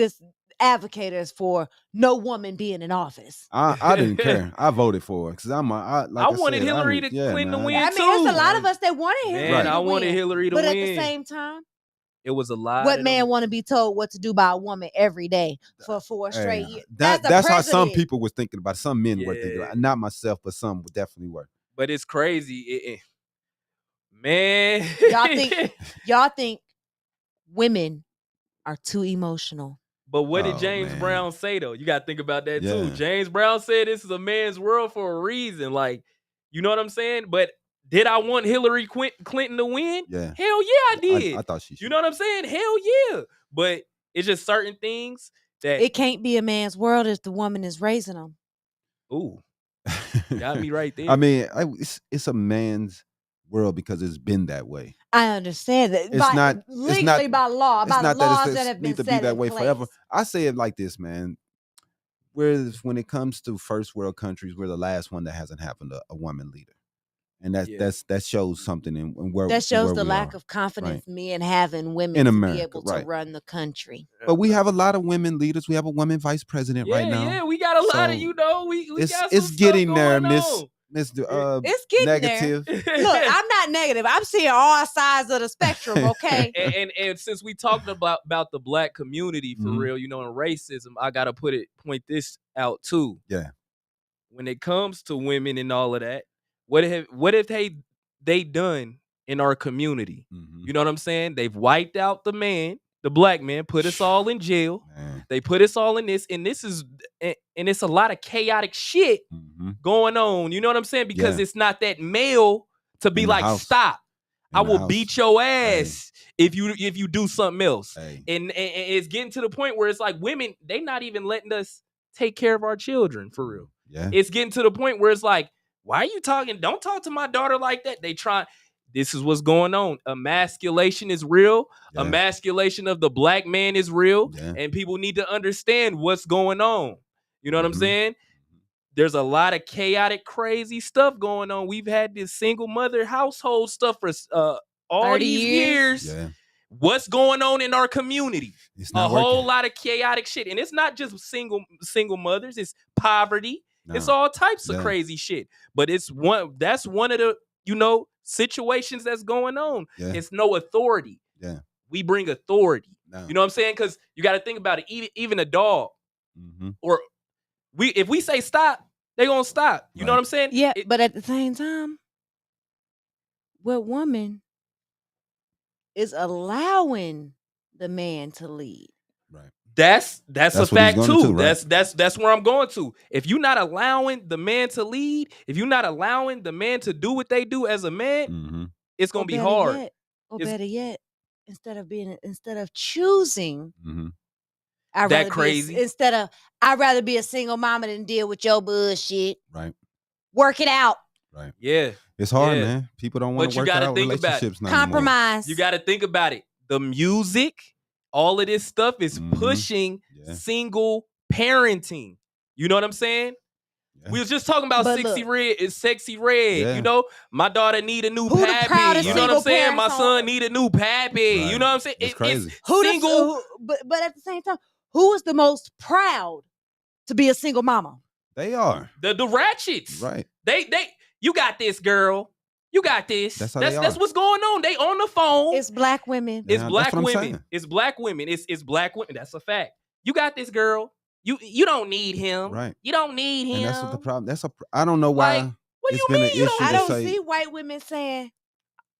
advocates for no woman being in office. I didn't care. I voted for it because I wanted Hillary Clinton to win. I mean, too. there's a lot of us that wanted Hillary. Man, to I wanted win. Hillary to but win. at the same time, It was a lot. what man want to be told what to do by a woman every day for 4 straight years? That's how some people was thinking about it. Some men were thinking Yeah. about it. Not myself, but some definitely were. But it's crazy. Man. Y'all think women are too emotional. But what did Oh, James man. Brown say though? You got to think about that too. Yeah. James Brown said this is a man's world for a reason. Like, you know what I'm saying? But did I want Hillary Clinton to win? Yeah. Hell yeah, I did. I thought she should. You know what I'm saying? Hell yeah. But it's just certain things that. It can't be a man's world if the woman is raising them. Ooh, got me right there. I mean, it's a man's world because it's been that way. I understand that. It's not legally by law, It's by not laws that that it have been need to be set that in way place. forever. I say it like this, man. Whereas when it comes to first world countries, we're the last one that hasn't happened to a woman leader, and that shows something in where That shows where the we lack are. of confidence men having women In to America, be able to right. run the country. But we have a lot of women leaders. We have a woman vice president right now. Yeah, we got a lot of, So, we got some it's stuff getting there, going Miss on. It's getting negative. there. Look, I'm not negative. I'm seeing all sides of the spectrum, okay? and since we talked about the black community for Mhm. real, you know, and racism, I gotta point this out too. Yeah. When it comes to women and all of that, what if they done in our community? Mhm. You know what I'm saying? They've wiped out the black man, put us all in jail. Man. They put us all in this, and it's a lot of chaotic shit Mhm. going on. You know what I'm saying? Because Yeah. it's not that male to be In the like, house. stop. I In the will house. beat your ass if you do something else. Hey. And it's getting to the point where it's like women, they not even letting us take care of our children for real. Yeah. It's getting to the point where it's like, why are you talking? Don't talk to my daughter like that. They try. This is what's going on. Emasculation is real. Yeah. Emasculation of the black man is real. Yeah. And people need to understand what's going on. You know what I'm Mhm. saying? There's a lot of chaotic, crazy stuff going on. We've had this single mother household stuff for all 30 these years. years. Yeah. What's going on in our community? It's A not whole working. lot of chaotic shit. And it's not just single mothers, it's poverty. It's No. all types of Yeah. crazy shit. But that's one of the, situations that's going on. Yeah. It's no authority. Yeah. We bring authority. No. You know what I'm saying? Because you got to think about it. Even a dog, Mhm. or if we say stop, they gonna stop. You know Right. what I'm saying? Yeah, but at the same time, what woman is allowing the man to lead? Right. That's a That's what he's fact going too. to, right? That's where I'm going to. If you're not allowing the man to lead, if you're not allowing the man to do what they do as a man, Mhm. it's gonna Or be better hard. yet- or It's- better yet, instead of choosing, Mhm. I'd That rather crazy. I'd rather be a single mama than deal with your bullshit. Right. Work it out. Right. Yeah. It's hard, Yeah. man. People don't want But to you work gotta out think about it. relationships no more. Compromise. You got to think about it. The music, all of this stuff is Mhm. pushing Yeah. single parenting. You know what I'm saying? Yeah. We was just talking about But Sexy look. Red. It's Sexy Red. Yeah. You know, my daughter need a new Who the pappy. proudest You know what I'm single saying? My parents son on- need a new pappy. You Right. know what I'm saying? That's crazy. Who the- single. but at the same time, who is the most proud to be a single mama? They are. The ratchets. Right. They you got this, girl. You got this. That's how that's they are. what's going on. They on the phone. It's black women. It's Yeah, black that's what I'm women. saying. It's black women. It's black women. That's a fact. You got this, girl. You don't need him. Right. You don't need him. And that's what the problem. I don't know why Like, what do it's you been mean an you issue don't- I to don't say. see white women saying,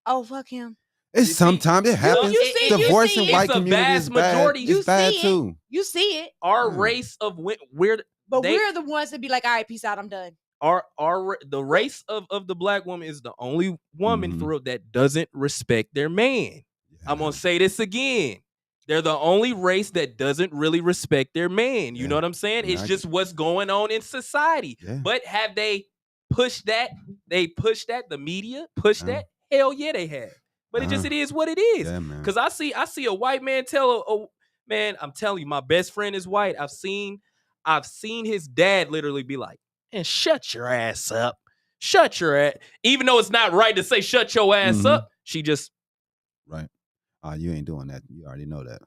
"Oh, fuck him." It's You see- sometimes it happens. you see- you Divorce see in it's white a community vast is bad. majority. You It's bad see it. too. You see it, Our Yeah. race of we're but They- we're the ones that be like, "All right, peace out, I'm done." the race of the black woman is the only woman Mhm. for real that doesn't respect their man. I'm gonna say this again. They're the only race that doesn't really respect their man. You Yeah. know what I'm saying? Yeah, It's I just what's going on in society. Yeah. But have they pushed that? They pushed that. The media pushed Uh-huh. that. Hell yeah, they have. But it is what it is. Yeah, man. Cause I see a white man tell a man, I'm telling you, my best friend is white. I've seen his dad literally be like, "And shut your ass up. Shut your ass." Even though it's not right to say shut your ass Mhm. up, she just Right. You ain't doing that. You already know that.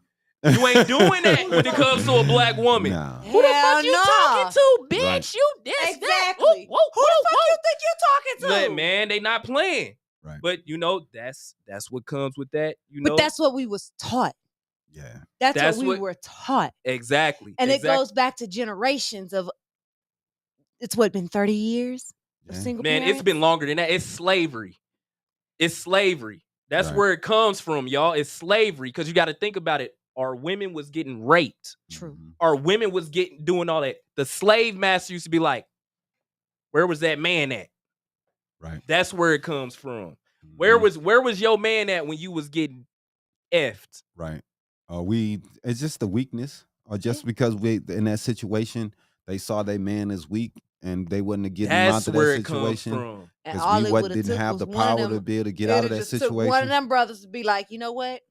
you ain't doing that when it comes to a black woman. Nah. Who the Hell fuck you no. talking to, bitch? Right. You this that. Exactly. Whoa, whoa, Who the fuck whoa. you think you talking to? Look, man, they not playing. Right. But you know, that's what comes with that. You But know, that's what we was taught. Yeah. That's what we were taught. exactly. And exactly. it goes back to generations of, it's what, been 30 years of Yeah. single Man, parents? it's been longer than that. It's slavery. It's slavery. That's Right. where it comes from, y'all. It's slavery. Because you got to think about it. Our women was getting raped. True. Mhm. Our women was doing all that. The slave master used to be like, where was that man at? Right. That's where it comes from. Where Mhm. was your man at when you was getting effed? Right. It's just the weakness, or just because we in that situation, they saw their man as weak and they wouldn't have given him out That's to where that it comes situation from. And because all we it what would've didn't took have was the one of power to them- be able to get out of It'd that just took situation. one of them brothers to be like, you know what?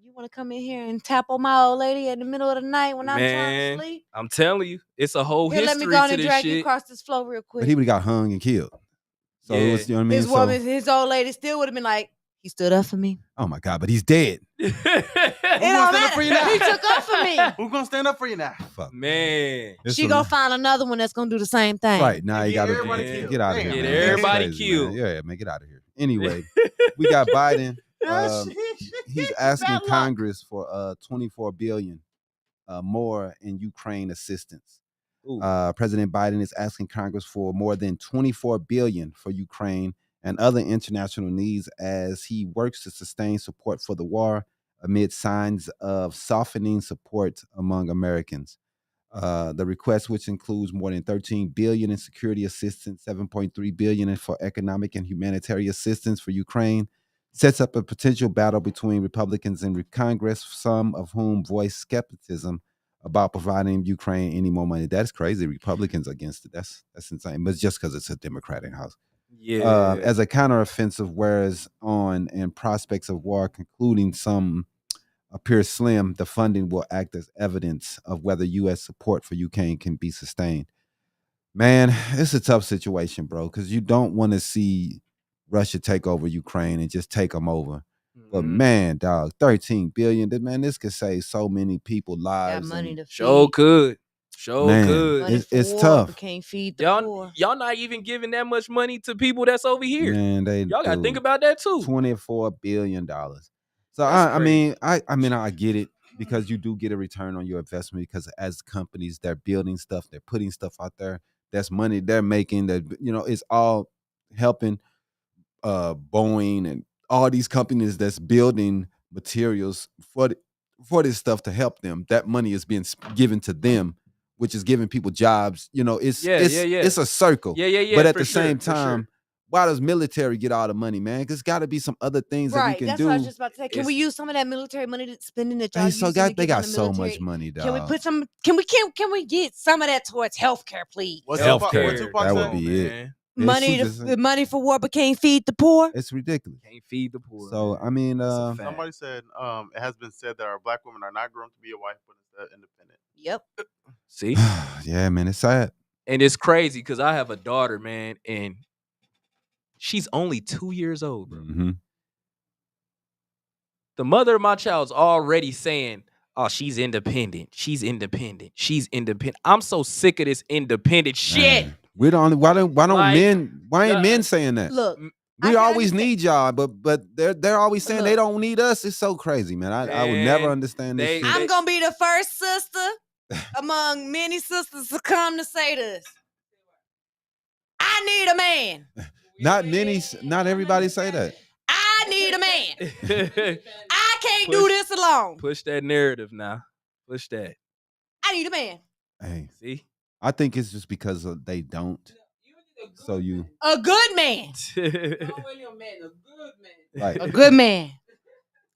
You want to come in here and tap on my old lady in the middle of the night when I'm trying Man, to sleep? I'm telling you, it's a whole Here, let me history go on to and this drag you shit. across this floor real quick. But he would have got hung and killed. So it was, you know what I mean? His woman, his old lady still would have been like, he stood up for me. Oh my God, but he's dead. It gonna don't stand up for you matter. now? He took up for me. Who's gonna stand up for you now? Fuck. Man, It's She a- gonna find another one that's gonna do the same thing. Right now, you Get gotta everybody killed. get out of here. Damn. Get man. That's everybody crazy, killed. man. Yeah, man, get out of here. Anyway, we got Biden. He's asking Congress for $24 billion more in Ukraine assistance. Ooh. President Biden is asking Congress for more than $24 billion for Ukraine and other international needs as he works to sustain support for the war amid signs of softening support among Americans. The request, which includes more than $13 billion in security assistance, $7.3 billion for economic and humanitarian assistance for Ukraine, sets up a potential battle between Republicans in Congress, some of whom voiced skepticism about providing Ukraine any more money. That's crazy. Republicans against it. That's insane. But it's just because it's a Democratic House. yeah. As a counteroffensive, whereas on and prospects of war concluding some appear slim, the funding will act as evidence of whether U.S. support for Ukraine can be sustained. Man, it's a tough situation, bro, because you don't want to see Russia take over Ukraine and just take them over. But Mhm. man, dog, $13 billion. Man, this could save so many people Got lives. money and- to feed. Show could. Show Man, could. Money It's- for it's war, tough. but can't feed the poor. Y'all not even giving that much money to people that's over here. Man, Y'all gotta do. think about that too. $24 billion. So That's I mean, I get it because you do get a return on your investment because as companies, they're building stuff, they're putting stuff out there. That's money they're making that, it's all helping Boeing and all these companies that's building materials for this stuff to help them. That money is being given to them, which is giving people jobs. It's a circle. Yeah. But at for the sure, same for sure. time, why does military get all the money, man? Because got to be some other things that we Right, can that's do. what I was just about to say. Can It's- we use some of that military money to spending that y'all They using to they give got on the so military? much money, dog. Can we put some? Can we get some of that towards healthcare, please? What's Healthcare. Tupac That say? would be it. Man. And she money for war, but can't feed the poor. it's ridiculous. Can't feed the poor. So man. I mean, That's a fact. Somebody said it has been said that our black women are not grown to be a wife, but instead independent. Yep. See, yeah, man, it's sad. and it's crazy because I have a daughter, man, and she's only 2 years old, bro. Mm-hmm. The mother of my child's already saying, "Oh, she's independent. She's independent. She's independent." I'm so sick of this independent shit. Man, we don't. Why don't Like, men? Why ain't men saying that? Look, we I always understand. need y'all, but they're always saying they Look. don't need us. It's so crazy, man. I would Man, never understand this they- shit. I'm gonna be the first sister among many sisters to come to say this. I need a man. Not many. Not everybody say that. I need a man. I can't do Push- this alone. Push that narrative now. Push that. I need a man. Hey, See? I think it's just because they don't. So you A good man. like A good man.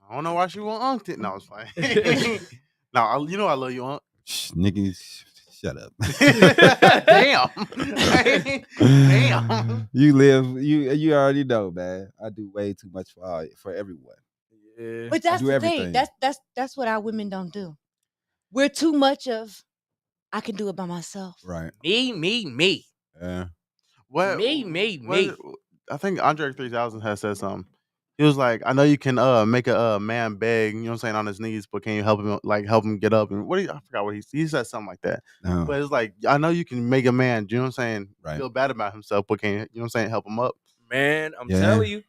I don't know why she want unked it. No, it's fine. No, you know I love you, Unc. niggas, shut up. Damn. Damn. You live. You already know, man. I do way too much for everyone. Yeah. But that's do the everything. thing. That's what our women don't do. We're too much of I can do it by myself. Right. Me. Yeah. What? Me. I think Andre 3000 has said something. He was like, I know you can make a man beg, you know what I'm saying, on his knees, but can you help him get up? And I forgot what he said something like that. No. But it's like, I know you can make a man, you know what I'm saying, Right. feel bad about himself, but can you know what I'm saying, help him up? Man, I'm Yeah. telling you.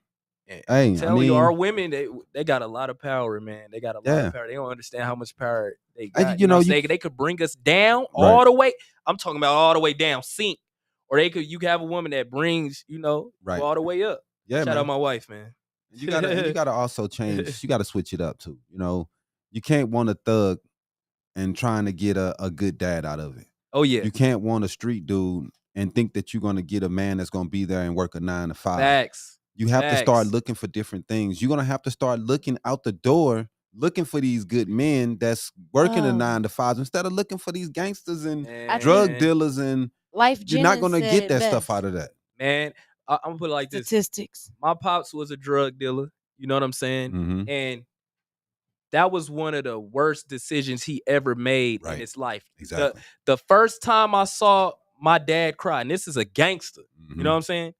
Hey, I'm telling you, I mean, our women, they got a lot of power, man. They got a lot Yeah. of power. They don't understand how much power they I- got. you know, what I'm you- saying? They could bring us down Right. all the way. I'm talking about all the way down, sink. Or you could have a woman that brings, you Right. all the way up. yeah, Shout man. out my wife, man. You gotta also change. You gotta switch it up too. You can't want a thug and trying to get a good dad out of it. Oh yeah. You can't want a street dude and think that you're gonna get a man that's gonna be there and work a 9 to 5. Facts. You have to start Facts. looking for different things. You're gonna have to start looking out the door, looking for these good men that's working a Oh. 9 to 5 instead of looking for these gangsters and Man, drug dealers, and Life you're not Jennings gonna said get it that stuff best. out of that. Man, I'm gonna put it like this. Statistics. My pops was a drug dealer. You know what I'm saying? Mhm. And that was one of the worst decisions he ever made Right. in his life. Exactly. The first time I saw my dad cry, and this is a gangster, Mhm. you know what I'm saying?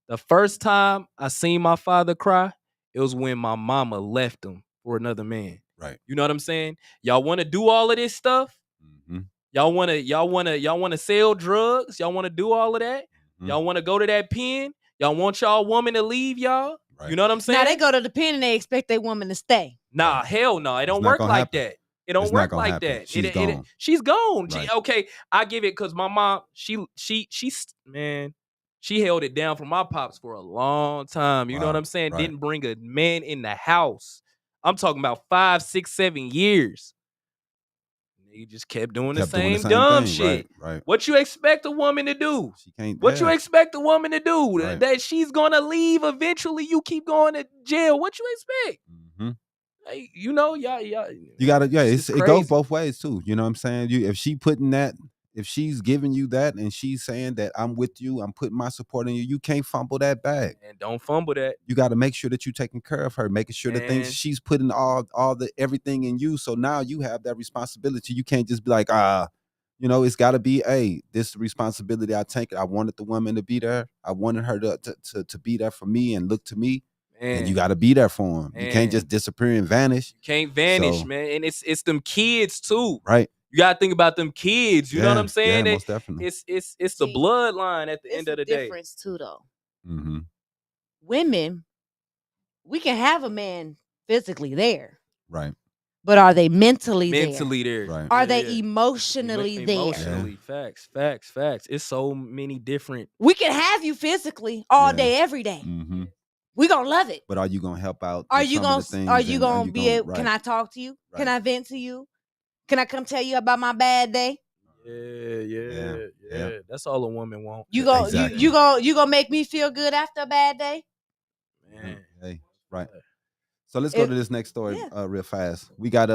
The first time I seen my father cry, it was when my mama left him for another man. Right. You know what I'm saying? Y'all want to do all of this stuff? Mhm. Y'all want to sell drugs? Y'all want to do all of that? Mhm. Y'all want to go to that pen? Y'all want y'all woman to leave y'all? Right. You know what I'm saying? Now they go to the pen and they expect their woman to stay. Nah, Right. hell no. It don't not work gonna like happen. that. It don't It's not work gonna like happen. that. She's It- gone. she's gone. Right. Okay, I give it because my mom, man, she held it down for my pops for a long time. You know Wow. what I'm saying? Right. Didn't bring a man in the house. I'm talking about 5, 6, 7 years. He just kept doing the Kept doing same dumb thing. shit. Right. What you expect a woman to do? She can't. What you yeah. expect a woman to do? Right. That she's gonna leave eventually. You keep going to jail. What you expect? Mhm. Hey, you know, y'all. You gotta, It's it crazy. goes both ways too. You know what I'm saying? If she's giving you that and she's saying that I'm with you, I'm putting my support in you, you can't fumble that bag. And don't fumble that. You got to make sure that you're taking care of her, making sure the things Man. she's putting all the everything in you. So now you have that responsibility. You can't just be like, it's got to be, this responsibility I take. I wanted the woman to be there. I wanted her to be there for me and look to me. Man, And you got to be there for him. You Man. can't just disappear and vanish. you can't vanish, So- man. And it's them kids too. Right. You gotta think about them kids. You know what I'm saying? Yeah, They- most definitely. it's the See, bloodline at the It's end of a the day. difference too, though. Mm-hmm. Women, we can have a man physically there, Right. but are they mentally there? Mentally there. Right. Are Yeah, they yeah. emotionally there? Emotionally. Facts. It's so many different. We can have you physically all Yeah. day, every day. Mm-hmm. We gonna love it. But are you gonna help out? Are with you some of gonna the things Are you and gonna be able? right. Can I talk to you? Can Right. I vent to you? Can I come tell you about my bad day? Yeah. That's all a woman want. You go Exactly. you gonna make me feel good after a bad day? Man. Hey, right. So let's go If- to this next story yeah. real fast. We got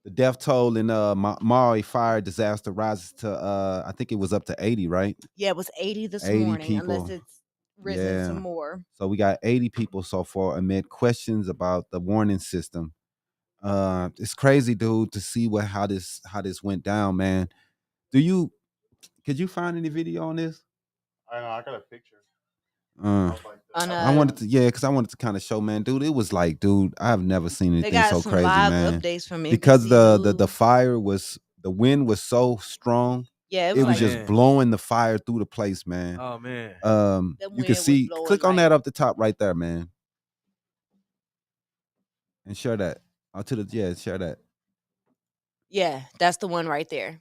the death toll in Maui fire disaster rises to I think it was up to 80, right? Yeah, it was 80 this 80 morning, unless people. it's risen some Yeah. more. So we got 80 people so far amid questions about the warning system. It's crazy, dude, to see how this went down, man. Could you find any video on this? I know. I got a picture. Uh, On I wanted to, because I wanted to kind of show, man, dude. It was like, dude, I have never seen they anything got so some crazy, live man. updates from Because NBC the News. fire the wind was so strong, Yeah, it was like just man. blowing the fire through the place, man. Oh man. Them You can wind was see, blowing click on like- that up the top right there, man, and share that. Share that. yeah, that's the one right there.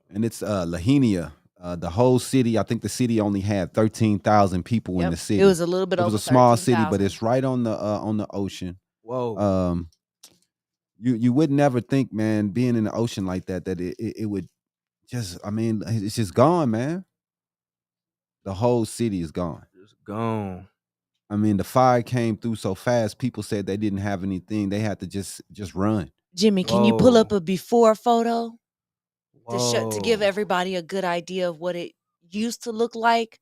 And it's Lahaina. The whole city, I think the city only had 13,000 people in Yep, the city. it was a little bit It was over a small city, but 13,000. it's right on the ocean. Whoa. You would never think, man, being in the ocean like that it would just, I mean, it's just gone, man. The whole city is gone. Just gone. I mean, the fire came through so fast. People said they didn't have anything. They had to just run. Jimmy, can you pull up Whoa. a before photo to give Whoa. everybody a good idea of what it used to look like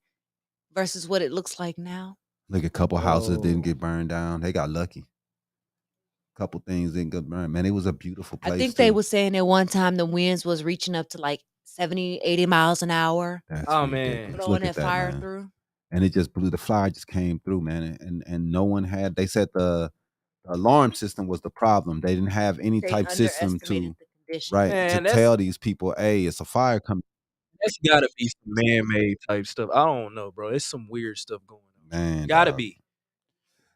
versus what it looks like now? Look, a couple houses didn't Whoa. get burned down. They got lucky. Couple things didn't get burned. Man, it was a beautiful place. I think they were saying at one time the winds was reaching up to like 70, 80 miles an hour, That's Oh, ridiculous. man. Look blowing at that fire man. through. And it just blew. The fire just came through, man. And no one had. They said the alarm system was the problem. They didn't have any They type system underestimated to the condition. right Man, to tell these people, hey, it's a fire coming. that's gotta be some man-made type stuff. I don't know, bro. It's some weird stuff going on. Man, Gotta dog. be.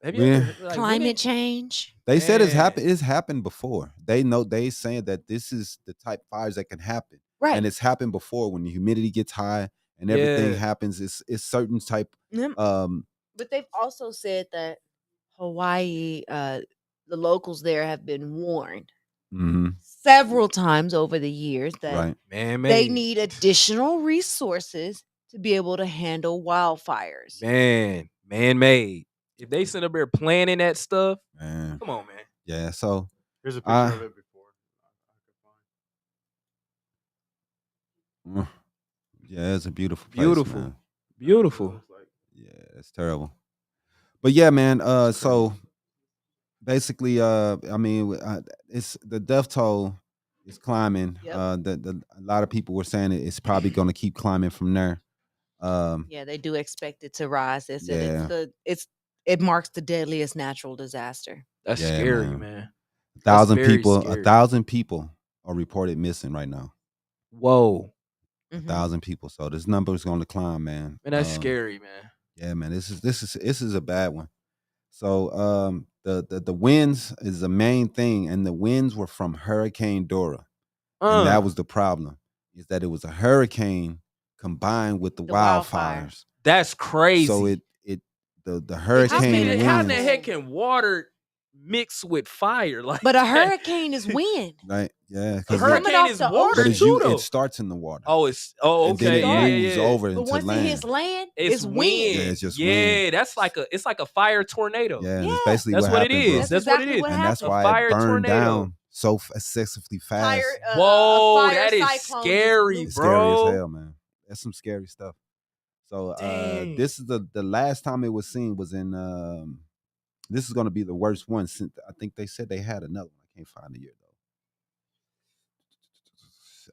Have you Yeah. ever like Climate change. They said it's Man. happened. It's happened before. They saying that this is the type of fires that can happen, Right. and it's happened before when the humidity gets high and everything Yeah. happens. It's certain type. Yep. But they've also said that Hawaii, the locals there have been warned Mhm, several times over the years that right. Man-made. they need additional resources to be able to handle wildfires. Man-made. If they sit up there planning that stuff, Man. come on, man. Yeah. So Here's a picture of it before. yeah, it's a beautiful place. Beautiful. Man. Beautiful. Yeah, it's terrible. But yeah, man. That's So basically, I mean, it's the death toll is climbing. Yep. A lot of people were saying it's probably going to keep climbing from there. Yeah, they do expect it to rise. They said Yeah. it marks the deadliest natural disaster. That's Yeah, scary, man. man. 1,000 very people. scary. 1,000 people are reported missing right now. Whoa. Mhm. 1,000 people. So this number is going to climb, man. Man, that's scary, man. Yeah, man. This is a bad one. So the winds is the main thing, and the winds were from Hurricane Dora, and that was the problem. Is that it was a hurricane combined with the wildfire. wildfires. That's crazy. So the how, hurricane how in winds, the heck can water mix with fire? Like But a that? hurricane is wind. right? Yeah, A 'cause coming hurricane off is the water but too, though. it starts in the water. Oh, And then okay. it Yeah, moves yeah. over But into once land. it hits land, It's it's wind. wind. Yeah, it's just yeah, wind. that's it's like a fire tornado. Yeah, and Yeah. it's basically That's what it happened, is. bro. That's That's exactly what it is. what And that's A why fire it burned tornado. down so excessively fast. Whoa, fire that is cyclone just scary, blew- It's bro. scary as hell, man. That's some scary stuff. So Dang. this is the last time it was seen was in this is going to be the worst one since I think they said they had another one. I can't find the year though.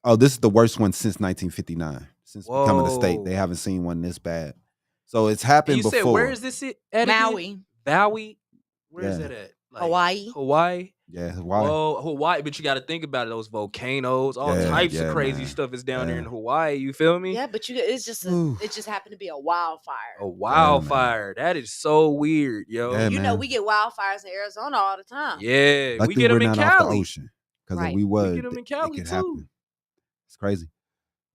Oh, this is the worst one since 1959. Since becoming a state, Whoa. they haven't seen one this bad. So it's And happened you before. said where is this at again? Maui, Maui? Where is Yeah. that at? Like, Hawaii. Hawaii? Yeah, why? Whoa, Hawaii, but you got to think about it, those volcanoes, all Yeah, types yeah, of crazy man. stuff is down there in Yeah. Hawaii. You feel me? Yeah, but it's just Ooh. it just happened to be a wildfire. A wildfire. That is so weird, yo. Yeah, You know, man. we get wildfires in Arizona all the time. Yeah, we Luckily, get them we're in not off the Cali. ocean because Right. if we We was, get them in it Cali could too. happen. It's crazy.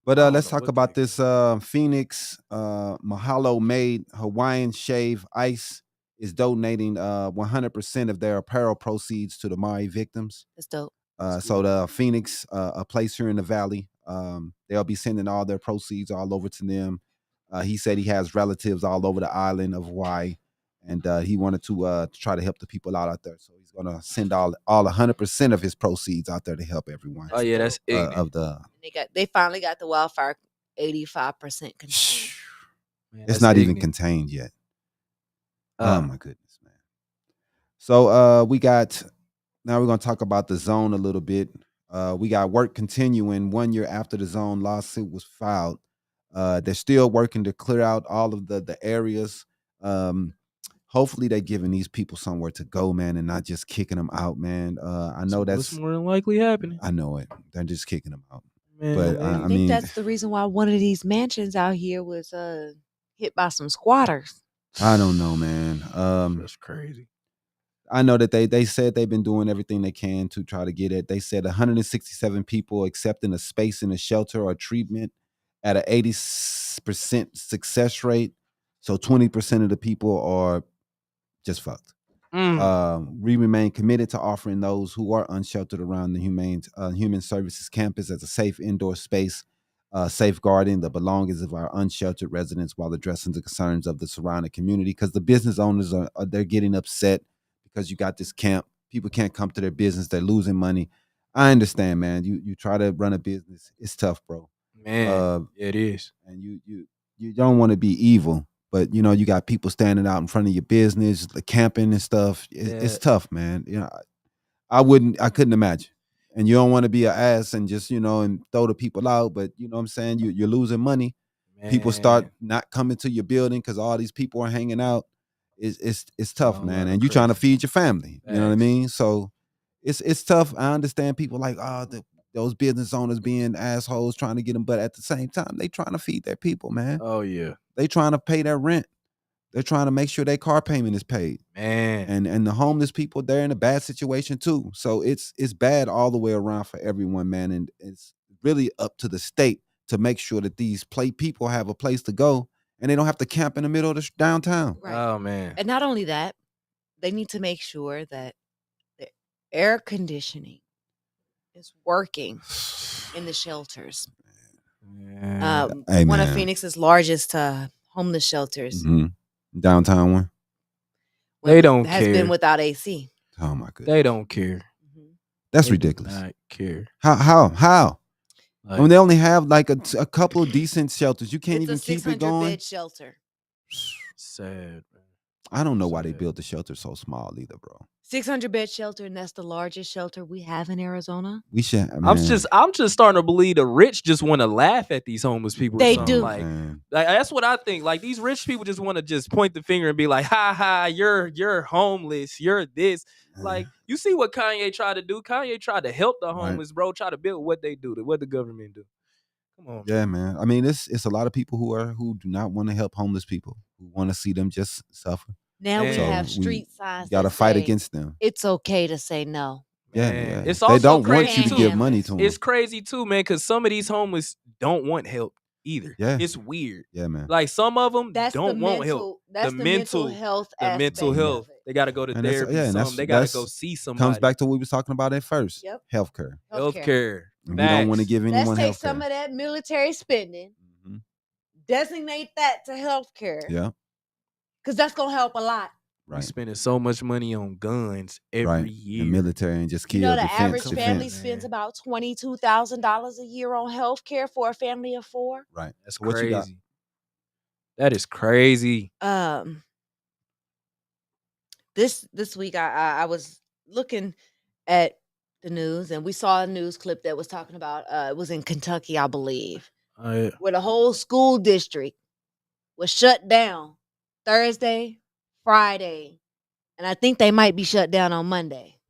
But I don't let's know talk what about the this Phoenix Mahalo made Hawaiian Shave Ice is donating 100% of their apparel proceeds to the Maui victims. That's dope. So the Phoenix, a place here in the valley, they'll be sending all their proceeds all over to them. He said he has relatives all over the island of Hawaii, and he wanted to try to help the people out there. So he's gonna send all 100% of his proceeds out there to help everyone. Oh yeah, that's ignorant. Of the. They finally got the wildfire 85% contained. Man, It's that's not even ignorant. contained yet. Uh, Oh my goodness, man. So we got now we're gonna talk about the zone a little bit. We got work continuing 1 year after the zone lawsuit was filed. They're still working to clear out all of the areas. Hopefully they're giving these people somewhere to go, man, and not just kicking them out, man. I know what's that's more than likely happening. I know it. They're just kicking them out. Man, But I I think mean, that's the reason why one of these mansions out here was hit by some squatters. I don't know, man. That's crazy. I know that they said they've been doing everything they can to try to get it. They said 167 people accepting a space in a shelter or treatment at an 80% success rate. So 20% of the people are just fucked. We remain committed to offering those who are unsheltered around the Human Services campus as a safe indoor space, safeguarding the belongings of our unsheltered residents while addressing the concerns of the surrounding community. Because the business owners they're getting upset because you got this camp. People can't come to their business. They're losing money. I understand, man. You try to run a business. It's tough, bro. Man, it is. And you don't want to be evil. But you know, you got people standing out in front of your business, the camping and stuff. It's tough, man. You know, I couldn't imagine. And you don't want to be an ass and just, and throw the people out. But you know what I'm saying? You're losing money. Man. People start not coming to your building because all these people are hanging out. It's tough, man. And you're trying to feed your family. You know what I mean? So it's tough. I understand people like, those business owners being assholes trying to get them, but at the same time, they trying to feed their people, man. Oh yeah. They trying to pay their rent. They're trying to make sure their car payment is paid. Man. And the homeless people, they're in a bad situation too. So it's bad all the way around for everyone, man. And it's really up to the state to make sure that these people have a place to go and they don't have to camp in the middle of the downtown. Right. Oh man. And not only that, they need to make sure that the air conditioning is working in the shelters. Hey, one of man. Phoenix's largest homeless shelters. Mm-hmm. Downtown one. They don't has care. been without AC. Oh my goodness. They don't care. That's They ridiculous. do not care. How? Like, I mean, they only have like a couple of decent shelters. You can't It's even a keep it 600 going. bed shelter. sad, man. I don't know why they built the shelter so small either, bro. 600 bed shelter, and that's the largest shelter we have in Arizona. We should. I'm just starting to believe the rich just want to laugh at these homeless people. Or They something. do. Like that's what I think. Like these rich people just want to just point the finger and be like, "Ha ha, you're homeless. You're this." Like you see what Kanye tried to do. Kanye tried to help the homeless, bro. Try to build what they do, what the government do. Come on. Yeah, man. I mean, it's a lot of people who do not want to help homeless people, who want to see them just suffer. Now we So have street signs. Got to that fight say against them. It's okay to say no. Yeah. It's They also don't crazy want you to too. give money to them. It's crazy too, man, because some of these homeless don't want help either. Yeah. It's weird. Yeah, man. Like some of them That's don't the want mental, help. That's the mental health the aspect mental of health. it. They got to go to And that's- therapy. yeah, and some. that's- They got to that's- go see somebody. Comes back to what we was talking about at first. Yep. Healthcare. Healthcare. And we don't want to give anyone Let's take healthcare. some of that military spending, designate that to healthcare. Yeah. Because that's going to help a lot. We spending so much money on guns every year. The military and just kill You know, the defense. average family defense. spends about $22,000 a year on healthcare for a family of 4. Right. That's So what you got? crazy. That is crazy. This week I was looking at the news, and we saw a news clip that was talking about it was in Kentucky, I believe, Yeah. where the whole school district was shut down Thursday, Friday, and I think they might be shut down on Monday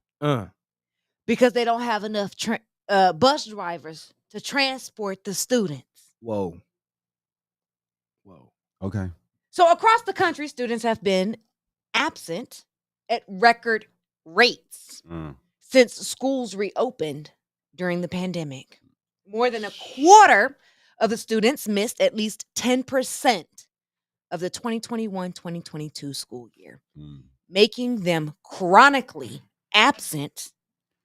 because they don't have enough bus drivers to transport the students. Whoa. Okay. So across the country, students have been absent at record rates since schools reopened during the pandemic. More than a quarter of the students missed at least 10% of the 2021-2022 school year, making them chronically absent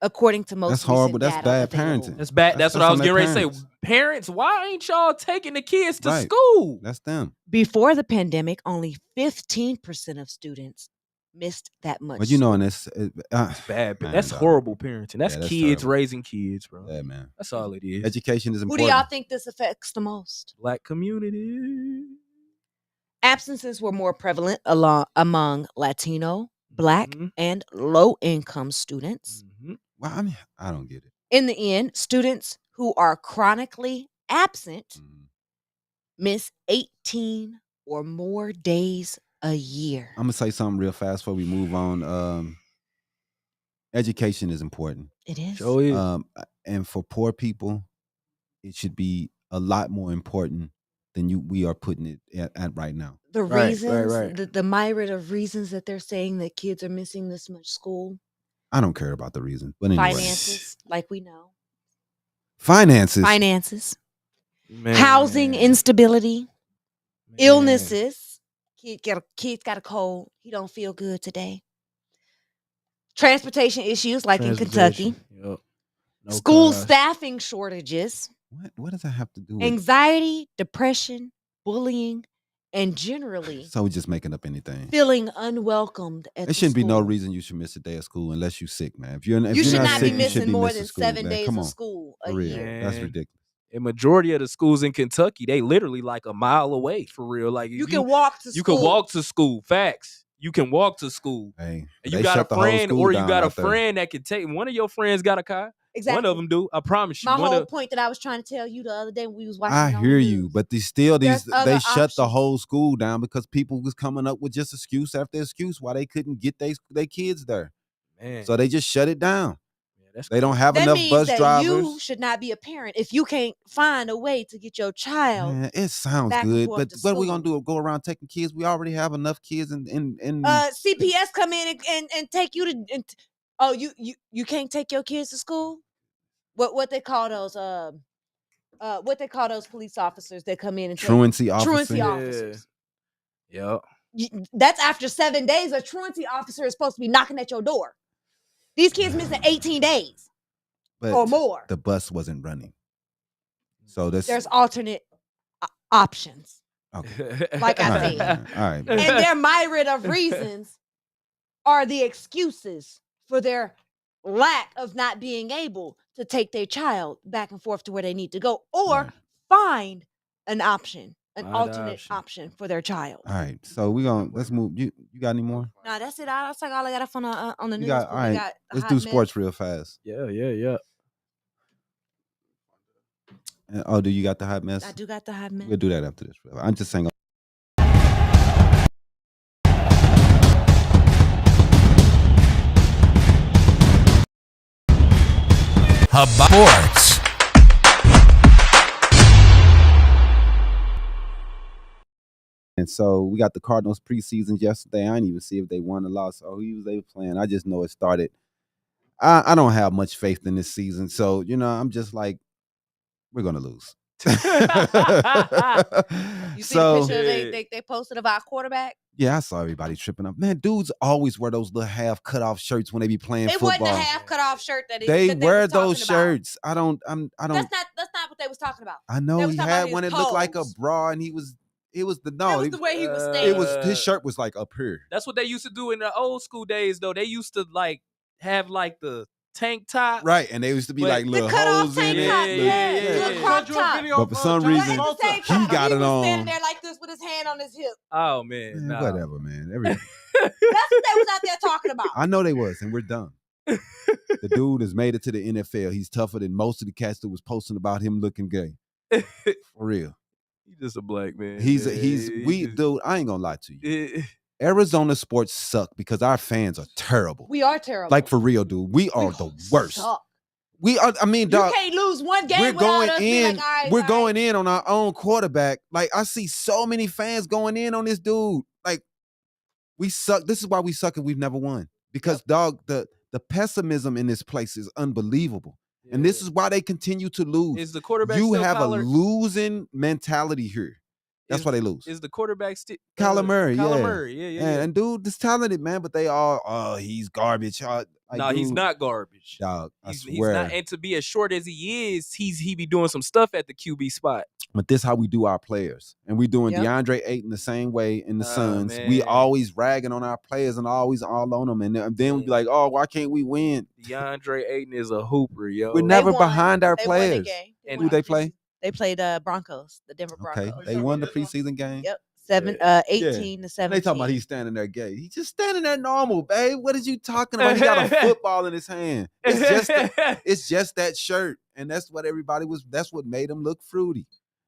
according to most That's horrible. recent That's data bad available. parenting. That's bad. That's what I was on getting their ready to say. parents. Parents, why ain't y'all taking the kids to Right. school? That's them. Before the pandemic, only 15% of students missed that much. But you know, school. and it's Bad. man, That's dog. horrible parenting. That's, that's kids terrible. raising kids, bro. Yeah, man. That's all it is. Education is Who important. do y'all think this affects the most? Black community. Absences were more prevalent among Latino, Black, Mhm. and low-income students. Mhm. Well, I mean, I don't get it. In the end, students who are chronically absent Mhm. miss 18 or more days a year. I'm gonna say something real fast before we move on. Education is important. It is. Sure is. And for poor people, it should be a lot more important than we are putting it at right now. The Right, reasons, right. the myriad of reasons that they're saying that kids are missing this much school, I don't care about the reason, but anyway. finances, like we know, Finances. Man. housing instability, Man. illnesses. Kid's got a cold. He don't feel good today. Transportation issues, like in Kentucky. Transportation. Yep. No School cars. staffing shortages, What does that have to do with? anxiety, depression, bullying, and generally So we're just making up anything. feeling unwelcomed at There shouldn't be no school. reason you should miss a day of school unless you're sick, man. If you're You should not not sick, be you should missing be more missing than school, 7 man. days Come of on, school a for real. year. That's Man. ridiculous. A majority of the schools in Kentucky, they literally like a mile away for real. Like You can walk to school. you can walk to school. Facts. You can walk to school. Hey, And they you got shut a the whole friend, school or you down got a out there. friend that can take. One of your friends got a car. Exactly. One of them do. I promise you. My One whole of point that I was trying to tell you the other day when we was watching. I it on hear the you, news. but they There's other they shut the options. whole school down because people was coming up with just excuse after excuse why they couldn't get their kids there. man. So they just shut it down. Yeah, that's They don't crazy. have that enough means bus that drivers. you should not be a parent if you can't find a way to get your child. Man, it sounds back and good, forth but to what are we gonna school. do? Go around taking kids? We already have enough kids in CPS come in and take you to. Oh, you can't take your kids to school. What they call those what they call those police officers that come in and truancy take, officer. truancy Yeah. officers. Yep. That's after 7 days. A truancy officer is supposed to be knocking at your door. These kids missing 18 days But or more. the bus wasn't running. So There's alternate options. okay. Like I All right, said. man. All right, man. And their myriad of reasons are the excuses for their lack of not being able to take their child back and forth to where they need to go, or Right. find an option, an Find an alternate option. option for their child. All right. So let's move. You got any more? No, that's it. That's like all I got up on the news. You got but all we right. got the Let's hot do mess. sports real fast. Yeah. Oh, do you got the hot mess? I do got the hot mess. We'll do that after this. I'm just saying. Sports. And so we got the Cardinals preseason yesterday. I didn't even see if they won or lost or who they were playing. I just know it started. I don't have much faith in this season. So, I'm just like, we're going to lose. You see the So, picture they posted of our quarterback? yeah, I saw everybody tripping up. Man, dudes always wear those little half cut off shirts when they be playing They football. wasn't a half cut off shirt that They that wear was talking those about. shirts. I don't. That's not what they was talking about. I They know was he talking about had his one that looked like a toes. bra, and it was the That no. was It the way he was it standing. was his shirt was like up here. That's what they used to do in the old school days, though. They used to like have like the tank top. Right, and they used to be But- like The little cut off holes in tank it. top, little- yeah, little crop top. But for some But reason, at the same he time, got he it was on. standing there like this with his hand on his hip. Oh man, Man, nah. whatever, man. That's what they was out there talking about. I know they was, and we're done. The dude has made it to the NFL. He's tougher than most of the cats that was posting about him looking gay. For real. He's just a black man. Dude, I ain't gonna lie to you. Arizona sports suck because our fans are terrible. We are terrible. Like for real, dude. We are the worst. Suck. We are, I mean, You dog. can't lose one game We're without going us being in. like, all right, We're all right. going in on our own quarterback. Like I see so many fans going in on this dude. Like we suck. This is why we suck and we've never won. Because dog, the pessimism in this place is unbelievable. And this is why they continue to lose. Is the quarterback You still have Pollard? a losing mentality here. That's why they lose. Is the quarterback still Kyler Murray, Kyler yeah. Murray, yeah. And dude, this talented, man, but they all, he's garbage. No, he's not garbage. Dog, I He's swear. not, and to be as short as he is, he be doing some stuff at the QB spot. But this how we do our players. And we doing Yep. DeAndre Ayton the same way in the Suns. Man. We always ragging on our players and always all on them. And then we be like, oh, why can't we win? DeAndre Ayton is a hooper, yo. We're They never won. behind our They won the players. game. And who they play? They played Broncos, the Denver Broncos. Okay, they won the preseason game. Yep. 18 to 17. They talking about he's standing there gay. He's just standing there normal, babe. What is you talking about? He got a football in his hand. It's just that shirt, and that's what that's what made him look fruity.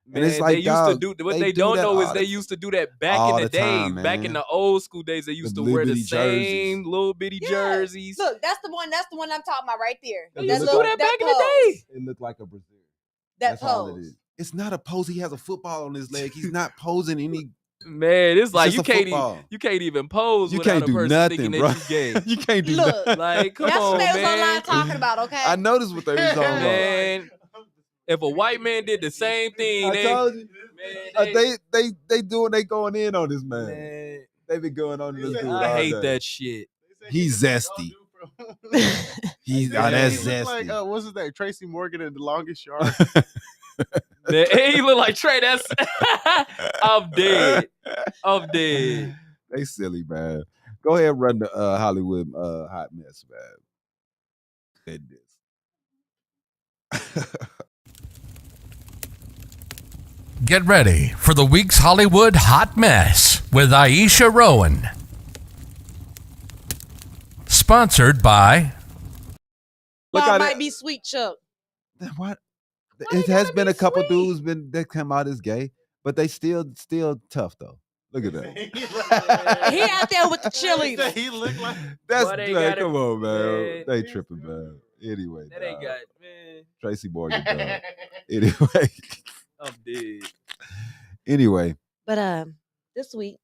Man, and it's like, they used dog, to do what they they do don't that know is all they the- used to do that back all in the the time, day, back in man. the old school days. They used to wear the little bitty same jerseys. little bitty Yeah. jerseys. Look, that's the one I'm talking about right there. They That used to do look- that back in the pose. day. It looked like a Brazil. That That's all it pose. is. It's not a pose. He has a football on his leg. He's not posing any. Man, it's like just you a can't football. you can't even pose You without can't a do person nothing, thinking bro. that you gay. You can't do Look, nothing. Like, come That's on, what they was man. online talking about, okay? I noticed what they was talking about. Man, if a white man did the same thing, I told you. man, They doing. They going in on this man. man, They been going on this dude. I all hate day. that shit. He's zesty. He's Yeah, that's he look zesty. like what's his name? Tracy Morgan in The Longest Yard. Man, he look like Trey. That's I'm dead. I'm dead. They silly, man. Go ahead and run the Hollywood hot mess, man. Did this. Get ready for the week's Hollywood Hot Mess with Iesha Rowan. Sponsored by Look Well, at might it. be Sweet Chuck. What? Why It they has gotta been be a couple sweet? dudes that come out as gay, but they still tough though. Look at that. He out there with the cheerleaders. He look like That's Why they man, gotta- come on, man. man. They tripping, man. Anyway, That ain't dog. got man. Tracy Morgan, dog. Anyway, I'm dead. anyway. But this week,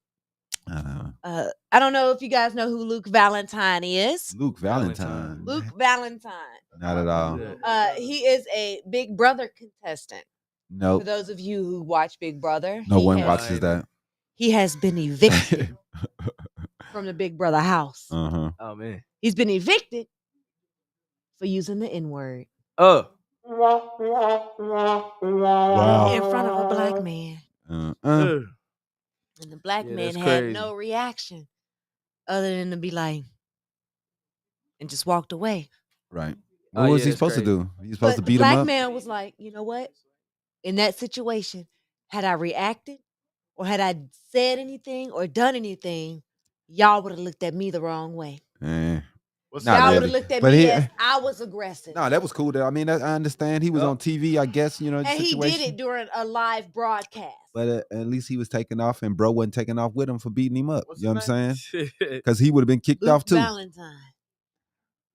Uh, I don't know if you guys know who Luke Valentine is. Luke Valentine. Luke Valentine. Not at all. He is a Big Brother contestant. For Nope. those of you who watch Big Brother, No he one has- watches that. He has been evicted from the Big Brother house. Uh-huh. Oh man. He's been evicted for using the N-word Wow. in front of a black man. And the black Yeah, man that's had crazy. no reaction other than to be like, and just walked away. Right. Oh, What was yeah, he that's supposed crazy. to do? He supposed to But beat the him black up? man was like, you know what? In that situation, had I reacted or had I said anything or done anything, y'all would have looked at me the wrong way. what's Not Y'all really. would have looked at But me he- as I was aggressive. No, that was cool. Though. I mean, I understand. He was Yup. on TV, I guess, you know, and he situation. did it during a live broadcast. But at least he was taking off, and bro wasn't taking off with him for beating him up. What's You know his what I'm saying? yeah, Because he would have been kicked Luke off too. Valentine.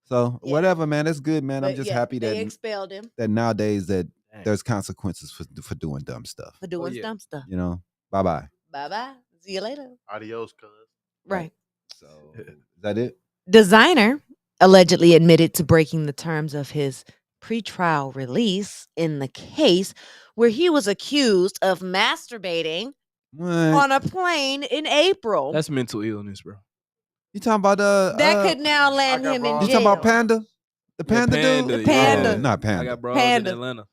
So Yeah. whatever, man. That's good, man. I'm But just yeah, happy they that expelled him nowadays that Dang. there's consequences for doing dumb stuff. for doing yeah. dumb stuff. You know. Bye bye. Bye bye. See you later. Adios, cuz. Right. So is that it? Designer allegedly admitted to breaking the terms of his pretrial release in the case where he was accused of masturbating What? on a plane in April. That's mental illness, bro. You talking about that could now land got him in brought- You jail. talking about Panda? The Yeah, Panda dude? The Panda. Oh, not I Panda. got bros Panda. in Atlanta.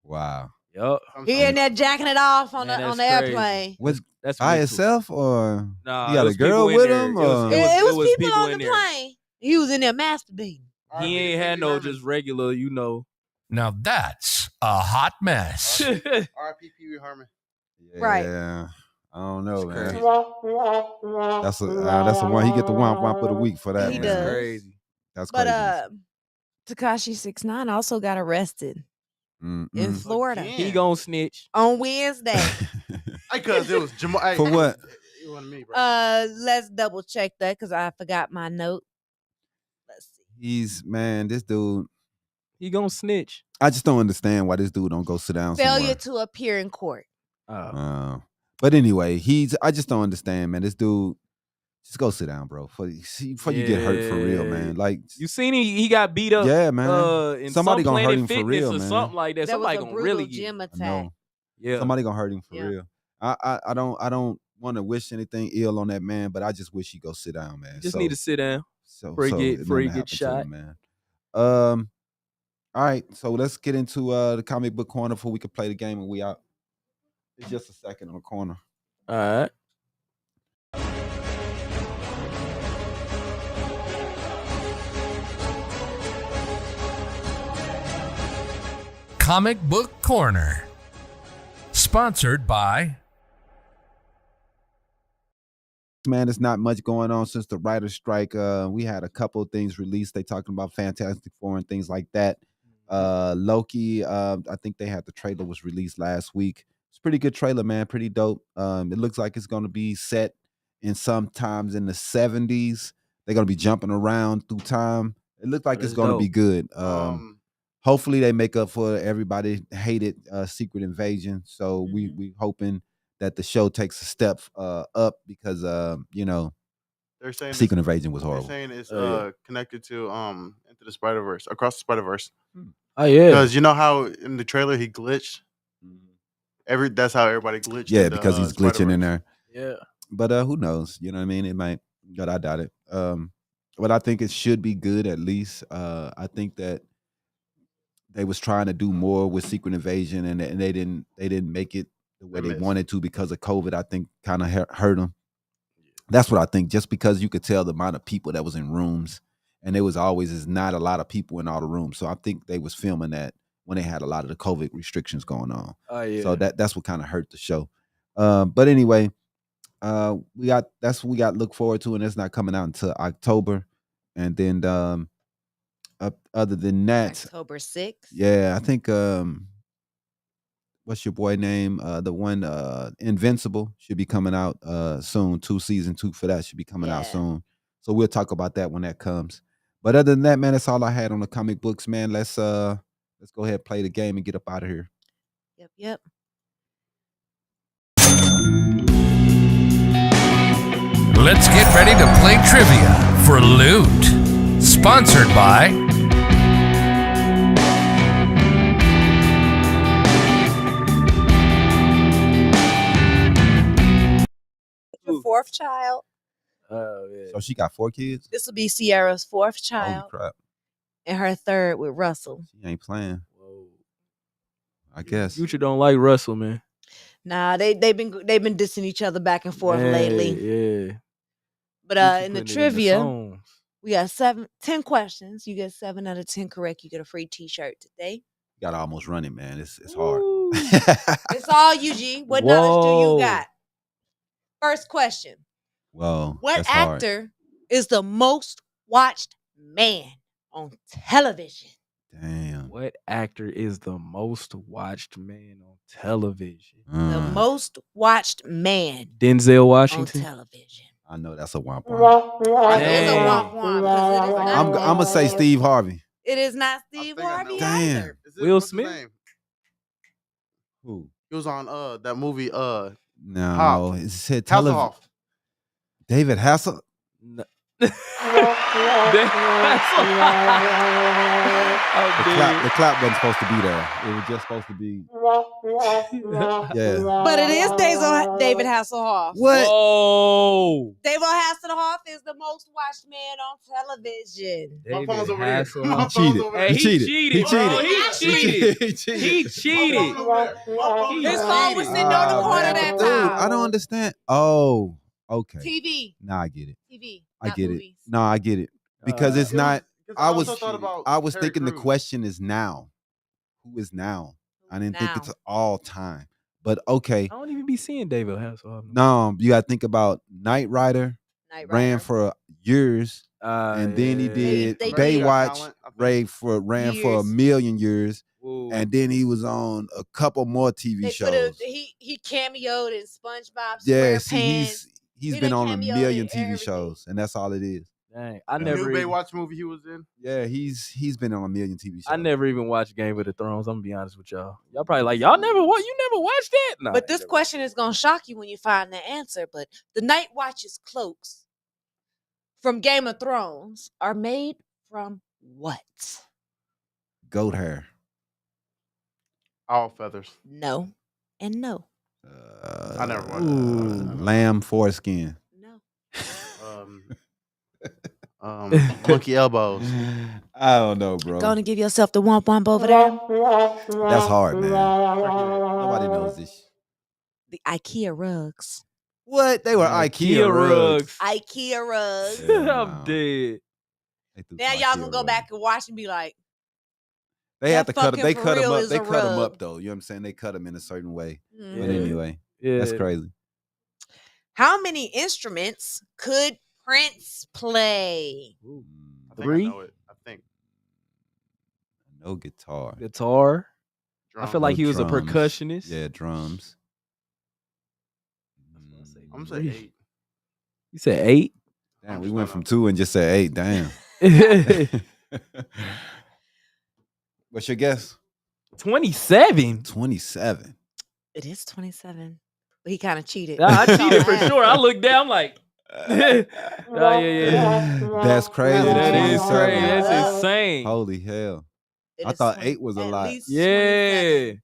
Wow. Yup. He in there jacking it off on Man, the on the that's crazy. airplane. Was That's by mental. itself or Nah, he got it a was girl people in with there. him? It was- Or? It was people on the in there. plane. He was in there masturbating. He ain't had no just regular, you know. Now that's a hot mess. R.I.P. Pee Wee Herman. Right. Yeah. I don't know, It's man. crazy. That's the one. He get the womp womp of the week for that. He man. That's does. crazy. That's But crazy. Tekashi 6ix9ine also got arrested in Florida Again. He gon' snitch. on Wednesday. Because it was Jamal. Hey, For what? It wasn't me, bro. Let's double check that because I forgot my note. Let's see. He's man, this dude. He gon' snitch. I just don't understand why this dude don't go sit down Failure somewhere. to appear in court. But anyway, I just don't understand, man. This dude, just go sit down, bro. Before you get hurt for real, Yeah. man. Like, You seen he got beat up. yeah, man. In Somebody some gonna hurt Planet him for Fitness real, or man. something like that. That was Somebody a gonna brutal really gym get. I attack. know Yeah. somebody gonna hurt him for Yeah. real. I don't want to wish anything ill on that man, but I just wish he go sit down, man. You just need to sit down before he nothing get happen to shot. him, man. All right, so let's get into the comic book corner before we can play the game and we out. It's just a second on the corner. All right. Comic Book Corner. Sponsored by... Man, there's not much going on since the writer's strike. We had a couple of things released. They talking about Fantastic Four and things like that. Loki, I think they had the trailer was released last week. It's a pretty good trailer, man. Pretty dope. It looks like it's going to be set in sometimes in the 70s. They're going to be jumping around through time. It looks like it's going to be good. Hopefully they make up for everybody hated Secret Invasion. So we hoping that the show takes a step up because they're saying Secret Invasion was horrible. They're saying it's connected to Into the Spider-Verse, Across the Spider-Verse. Oh yeah, because you know how in the trailer he glitched. That's how everybody glitched. Yeah, because he's glitching in there. Yeah, but who knows? You know what I mean? It might, but I doubt it. But I think it should be good at least. I think that they was trying to do more with Secret Invasion, and they didn't make it the way they wanted to because of COVID. I think kind of hurt them. That's what I think. Just because you could tell the amount of people that was in rooms, and there was always is not a lot of people in all the rooms. So I think they was filming that when they had a lot of the COVID restrictions going on. Oh yeah. So that's what kind of hurt the show. But anyway, that's what we got to look forward to, and it's not coming out until October. And then other than that, October 6th. Yeah, I think what's your boy name? The one Invincible should be coming out soon. Season 2 for that should be coming out soon. So we'll talk about that when that comes. But other than that, man, that's all I had on the comic books, man. Let's go ahead and play the game and get up out of here. Yep. Let's get ready to play trivia for Loot. Sponsored by... Your fourth child. Oh yeah. So she got 4 kids? This will be Sierra's fourth child. Holy crap. And her third with Russell. She ain't playing. Whoa. I guess. Future don't like Russell, man. Nah, they've been dissing each other back and forth lately. Yeah. But in the trivia, we got 10 questions. You get 7 out of 10 correct. You get a free T-shirt today. You got to almost run it, man. It's hard. It's all you, G. What knowledge do you got? First question. Whoa. What actor is the most watched man on television? Damn. What actor is the most watched man on television? The most watched man. Denzel Washington. On television. I know that's a womp womp. It is a womp womp. I'm gonna say Steve Harvey. It is not Steve Harvey. Damn. Either. Will Smith. Who? He was on that movie. No, it said television. David Hasselhoff. No. The clap wasn't supposed to be there. It was just supposed to be. Yeah. But it is David Hasselhoff. What? Oh. David Hasselhoff is the most watched man on television. My phone's over here. He cheated. He cheated. He cheated. His phone was sitting on the corner that Dude, time. I don't understand. Oh, okay. TV. Nah, I get it. TV. I get movies. it. No, I get it. Because it's not. I was Terry thinking the Crews. question is now. Who is now? I didn't think it's Now. all time. But okay. I don't even be seeing David Hasselhoff. No, you got to think about Knight Rider. Knight Ran Rider. for years, and then he did They Baywatch. Ran for a Years. million years, Whoa. and then he was on a couple more TV They shows. could've- he cameoed in SpongeBob Yeah, SquarePants. see, he's He been done on a cameoed million in TV everything. shows, and that's all it is. Dang, I The never. new Even, Baywatch movie he was in. Yeah, he's been on a million TV shows. I never even watched Game of the Thrones. I'm gonna be honest with y'all. Y'all probably like y'all never what? You never watched that? Nah, But this question is gonna shock you when you find the answer. But the Night Watch's cloaks from Game of Thrones are made from what? Goat hair. All feathers. No and no. I never watched Lamb foreskin. No. Monkey elbows. I don't know, bro. Gonna give yourself the womp womp over there. That's hard, man. Nobody knows this. The IKEA rugs. What? They were IKEA rugs. IKEA rugs. Yeah, no. I'm dead. They threw Now some y'all IKEA gonna go rugs. back and watch and be like, They have that to cut them. They fucking cut for them real up. is They a cut them rug. up though. You know what I'm saying? They cut them in a certain way. mhm. But anyway, Yeah. that's crazy. How many instruments could Prince play? I think Three? I know it. I think No guitar. Guitar. I drums. feel like No he was drums. a percussionist. Yeah, drums. I'm gonna say 8. You said 8? Damn, I'm we just went gonna- from 2 and just said 8. Damn. 27. What's your guess? 27. It is 27. But he kind of cheated. I That's all cheated for I have. sure. I looked down, I'm like, yeah. That's crazy. Yeah, That is 27. crazy. That's Yeah. insane. Holy hell. It I is thought 8 was a at lot. least Yeah. 27.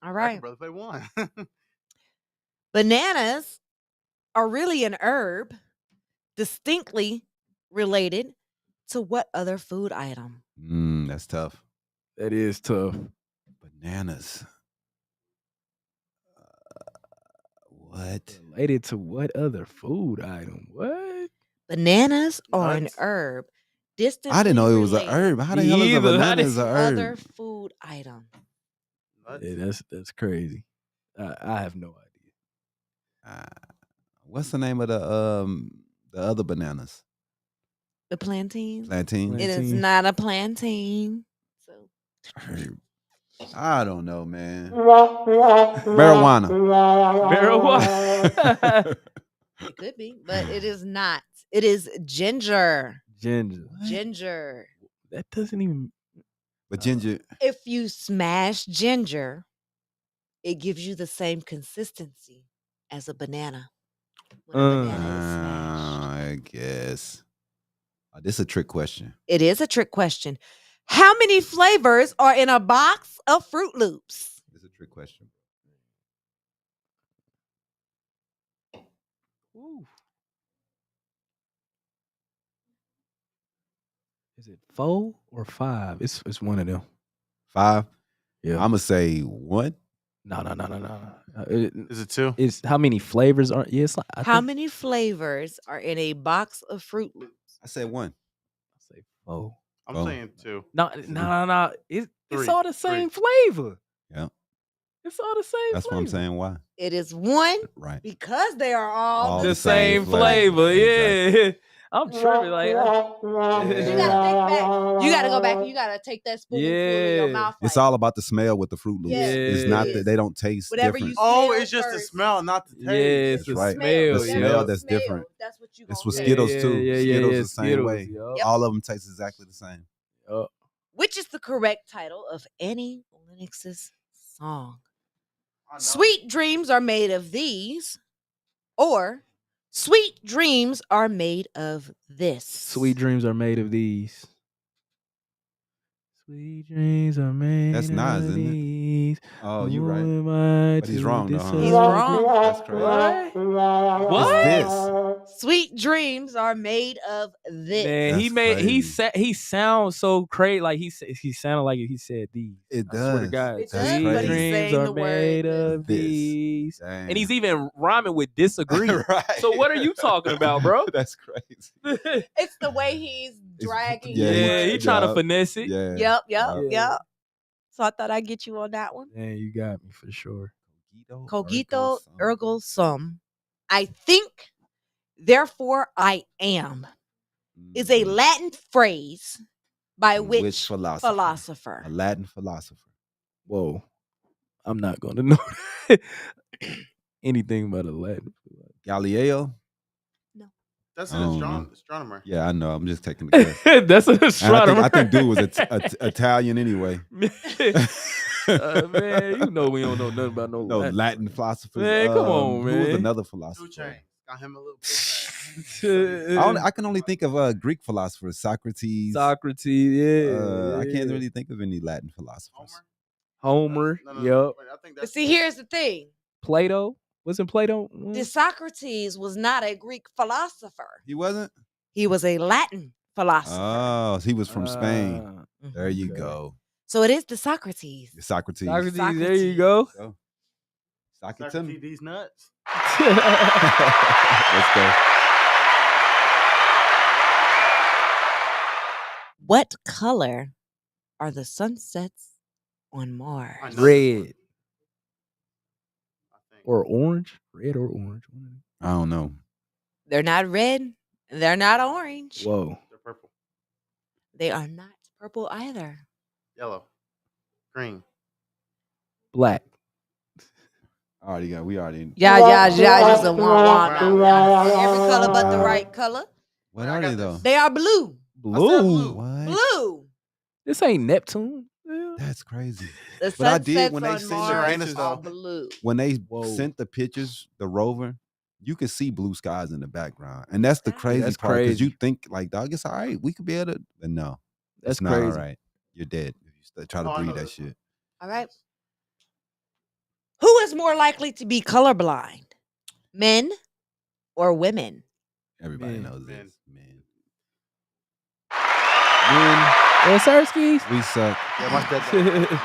All Right. right. Brother play 1. Bananas are really an herb distinctly related to what other food item? That's tough. That is tough. Bananas. What? Related to what other food item? What? Bananas are an Nuts. herb distantly I didn't know it was an related herb. How the Me hell is a either. How banana did- is a to herb? other food item. Nuts. Yeah, that's crazy. I have no idea. What's the name of the other bananas? The plantain. Plantain. It is Plantain. not a plantain. So Herb. I don't know, man. Marijuana. Marijuana. it could be, but it is not. It is ginger. Ginger. Ginger. That doesn't even. But ginger. If you smash ginger, it gives you the same consistency as a banana. When a banana is smashed. I guess. This is a trick question. It is a trick question. How many flavors are in a box of Fruit Loops? It's a trick question. Ooh. Is it 4 or 5? It's one of them. 5. Yeah. I'm gonna say 1. No. Is it 2? It's how many flavors are? Yeah, it's like I How think- many flavors are in a box of Fruit Loops? I said 1. I say 4. I'm Oh. saying 2. No. It's Three, all the same flavor. Yeah. It's all the same. That's what I'm saying. Why? It is 1 Right. because they are all All The the same flavor. flavor. Yeah. Exactly. I'm tripping. Like, You gotta think back. You gotta go back and you gotta take that spoonful in your Yeah. mouth. It's like, all about the smell with the Fruit Loops. Yeah, It's it not is. that they don't taste Whatever different. you Oh, smell it's just the first. smell, not the taste. yeah, it's the That's right. smell. The Whatever smell you that's smell, different. That's what you It's gonna with say. Skittles too. Skittles the same Skittles, way. yup. Yep. All of them taste exactly the same. Yup. Which is the correct title of Annie Lennox's song? I know. Sweet dreams are made of these, or sweet dreams are made of this. Sweet dreams are made of these. Sweet dreams are made That's Nas, of isn't it? these. Oh, you're Who right. am I But he's to wrong, though, huh? He's disagree? wrong. That's crazy. What? What's this? Sweet dreams are made of this. Man, That's crazy. he sounds so crazy. Like he sounded like he said these. It I swear to does. God. It That's Sweet does, but he's crazy. dreams saying are the word made of this. these. Damn. And he's even rhyming with disagree. right. So what are you talking about, bro? That's crazy. It's the way he's dragging. yeah, the Yeah, he word. trying to Yup. finesse it. Yeah. Yep. Yeah. So I thought I'd get you on that one. Man, you got me for sure. Cogito ergo sum. I think, therefore I am, is a Mhm. Latin phrase by Which which philosopher? philosopher? A Latin philosopher. Whoa. I'm not gonna know that. Anything but a Latin. Galileo? That's I an don't know. astronomer. Yeah, I know. I'm just taking the guess. That's an And astronomer. I think dude was Italian anyway. Man, you know we don't know nothing about no No Latin. Latin philosophers. Man, come on, Who was man. another 2 philosopher? Chainz. Got him a little bit. I can only think of Greek philosophers, Socrates. Socrates, yeah. I can't yeah. really think of any Latin philosophers. Homer. No, Yep. wait, I think But that's see, here's the thing. Plato. Wasn't Plato? Socrates was not a Greek philosopher. He wasn't? He was a Latin philosopher. Oh, he was from Spain. There you okay. go. So it is the Socrates. Socrates. Socrates, there you go. So, sock it to me. these nuts. Let's go. What color are the sunsets on Mars? Red. Or orange? Red or orange? I don't know. They're not red. They're not orange. Whoa. They're purple. They are not purple either. Yellow. Green. Black. We already. Yeah, just a one. Every color but the right color. What are they though? They are blue. Blue. What? Blue. This ain't Neptune. Yeah. That's crazy. The But I did sunsets when they on sent the Mars pictures, are though. blue. When they Whoa. sent the pictures, the rover, you could see blue skies in the background, and that's the crazy That's part because you crazy. think like, dog, it's all right. We could be able to, but no, That's it's not crazy. all right. You're dead if you try to Oh, I breathe know that this one. shit. All right. Who is more likely to be colorblind? Men or women? Everybody Man. knows Man. this, man. Sarskis? We suck. Yeah, my stepdad.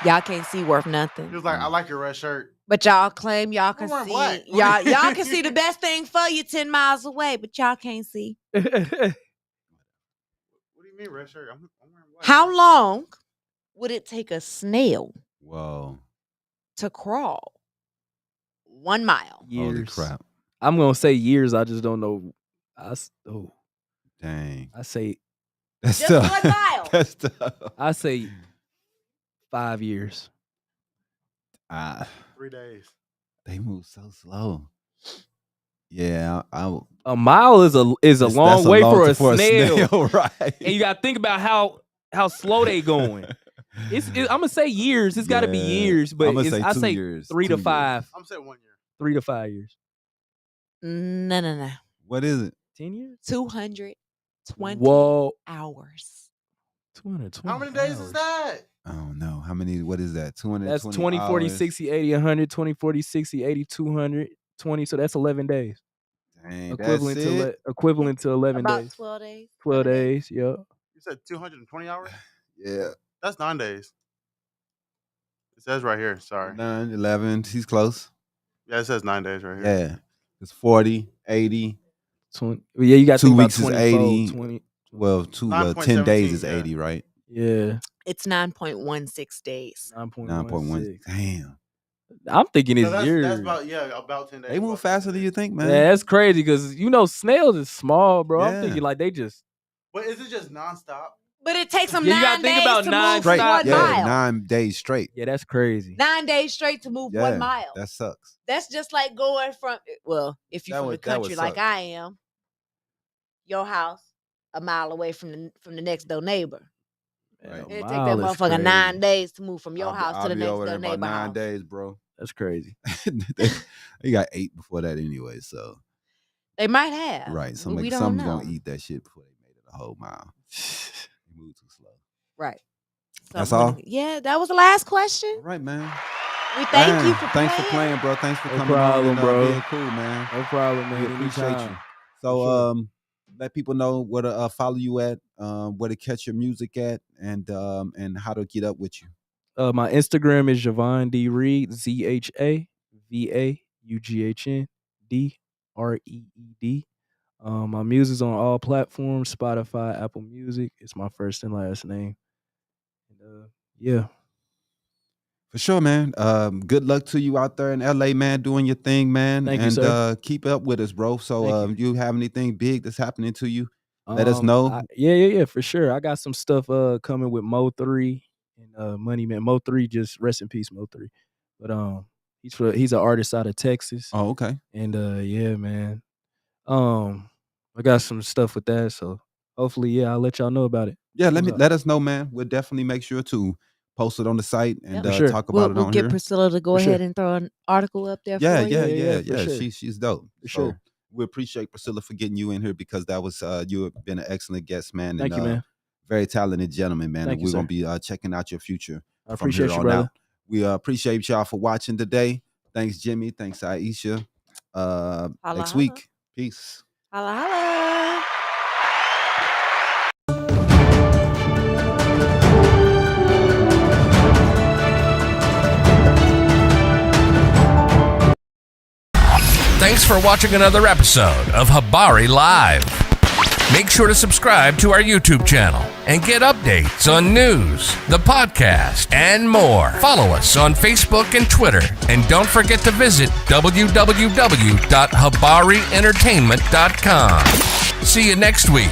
Y'all can't see worth nothing. He was like, I like your red shirt. But y'all claim y'all can I'm wearing see. black. Y'all can see the best thing for you 10 miles away, but y'all can't see. What do you mean red shirt? I'm wearing black. How long would it take a snail Whoa, to crawl 1 mile? Years. holy crap! I'm gonna say years. I just don't know. Dang, I say that's Just tough. 1 mile. That's tough. I say 5 years. 3 days. They move so slow. Yeah, A mile is a that's long way for a for snail. right? And you gotta think about how slow they going. I'm gonna say years. It's gotta be Yeah. years, but I'ma say I 2 say years. 3 2 to years. 5. I'm saying 1 year. 3 to 5 years. No. What is it? 10 years? 220 Whoa. hours. 220. How many days is hours. that? I don't know. How many? What is that? 220 That's 20, 40, hours? 60, 80, 100, 20, 40, 60, 80, 200, 20. So that's 11 days. Dang, Equivalent that's it? equivalent to 11 About days. 12 days. 12 11 days, yeah. You said 220 hours? Yeah. That's 9 days. It says right here. Sorry. 9, 11. He's close. Yeah, it says 9 days right here. Yeah. It's 40, 80. 20. Well, yeah, you got 2 think weeks about is 24, 80. 20. Well, 10 days is 9.17, 80, right? Yeah. It's 9.16 days. 9.1. 9.16. Damn. I'm thinking So it's that's, years. that's about 10 days. They move about 10 faster than days. you think, Yeah, man. that's crazy because snails is small, bro. Yeah. I'm thinking like they just But is it just nonstop? But it takes them Yeah, you 9 gotta think days about to 9 move Straight. 1 Yeah, mile. 9 days straight. yeah, that's crazy. 9 days straight to move Yeah, 1 mile. that sucks. That's just like going from, well, if you're That from would- the that would country like suck. I am, your house a mile away from the next door neighbor. Right. It'd take that Mile is motherfucker crazy. 9 days to move from your house I'll to the be next over door there about neighbor 9 house. days, bro. That's crazy. They got 8 before that anyway, so They might have. right. but Somebody's we don't know. gonna eat that shit before they made it a whole mile. They move too slow. Right. That's Something- all? Yeah, that was the last question. All right, man. We thank you Man, for thanks playing. for playing, bro. Thanks for No coming problem, on and bro. being cool, man. No problem, man. We appreciate Anytime. you. So, For sure. let people know where to follow you at, where to catch your music at, and how to get up with you. My Instagram is Zhavaughn D Reed, ZHAVAUGHN DREED. My music's on all platforms, Spotify, Apple Music. It's my first and last name. And, yeah. For sure, man. Good luck to you out there in LA, man, doing your thing, man. Thank you, and sir. keep up with us, bro. So Thank you have anything big that's happening to you, let us know. Yeah, for sure. I got some stuff coming with Mo 3 and Money Man. Mo 3, just rest in peace, Mo 3. But he's an artist out of Texas. Oh, okay. And yeah, man. I got some stuff with that. So hopefully, yeah, I'll let y'all know about it. Yeah, What's up? let us know, man. We'll definitely make sure to post it on the site and For sure. talk about it We'll on get here. Priscilla to go For sure. ahead and throw an article up there Yeah, for you. yeah. for sure. She's dope. For So sure. we appreciate Priscilla for getting you in here because that was you have been an excellent guest, man. Thank and, you, man. Very talented gentleman, man. Thank and you, we're gonna sir. be checking out your future I from appreciate here you, on brother. out. We appreciate y'all for watching today. Thanks, Jimmy. Thanks, Iesha. Holla, Next holla. week. Peace. Holla, holla. Thanks for watching another episode of Habari Live. Make sure to subscribe to our YouTube channel and get updates on news, the podcast, and more. Follow us on Facebook and Twitter. And don't forget to visit www.habarientertainment.com. See you next week.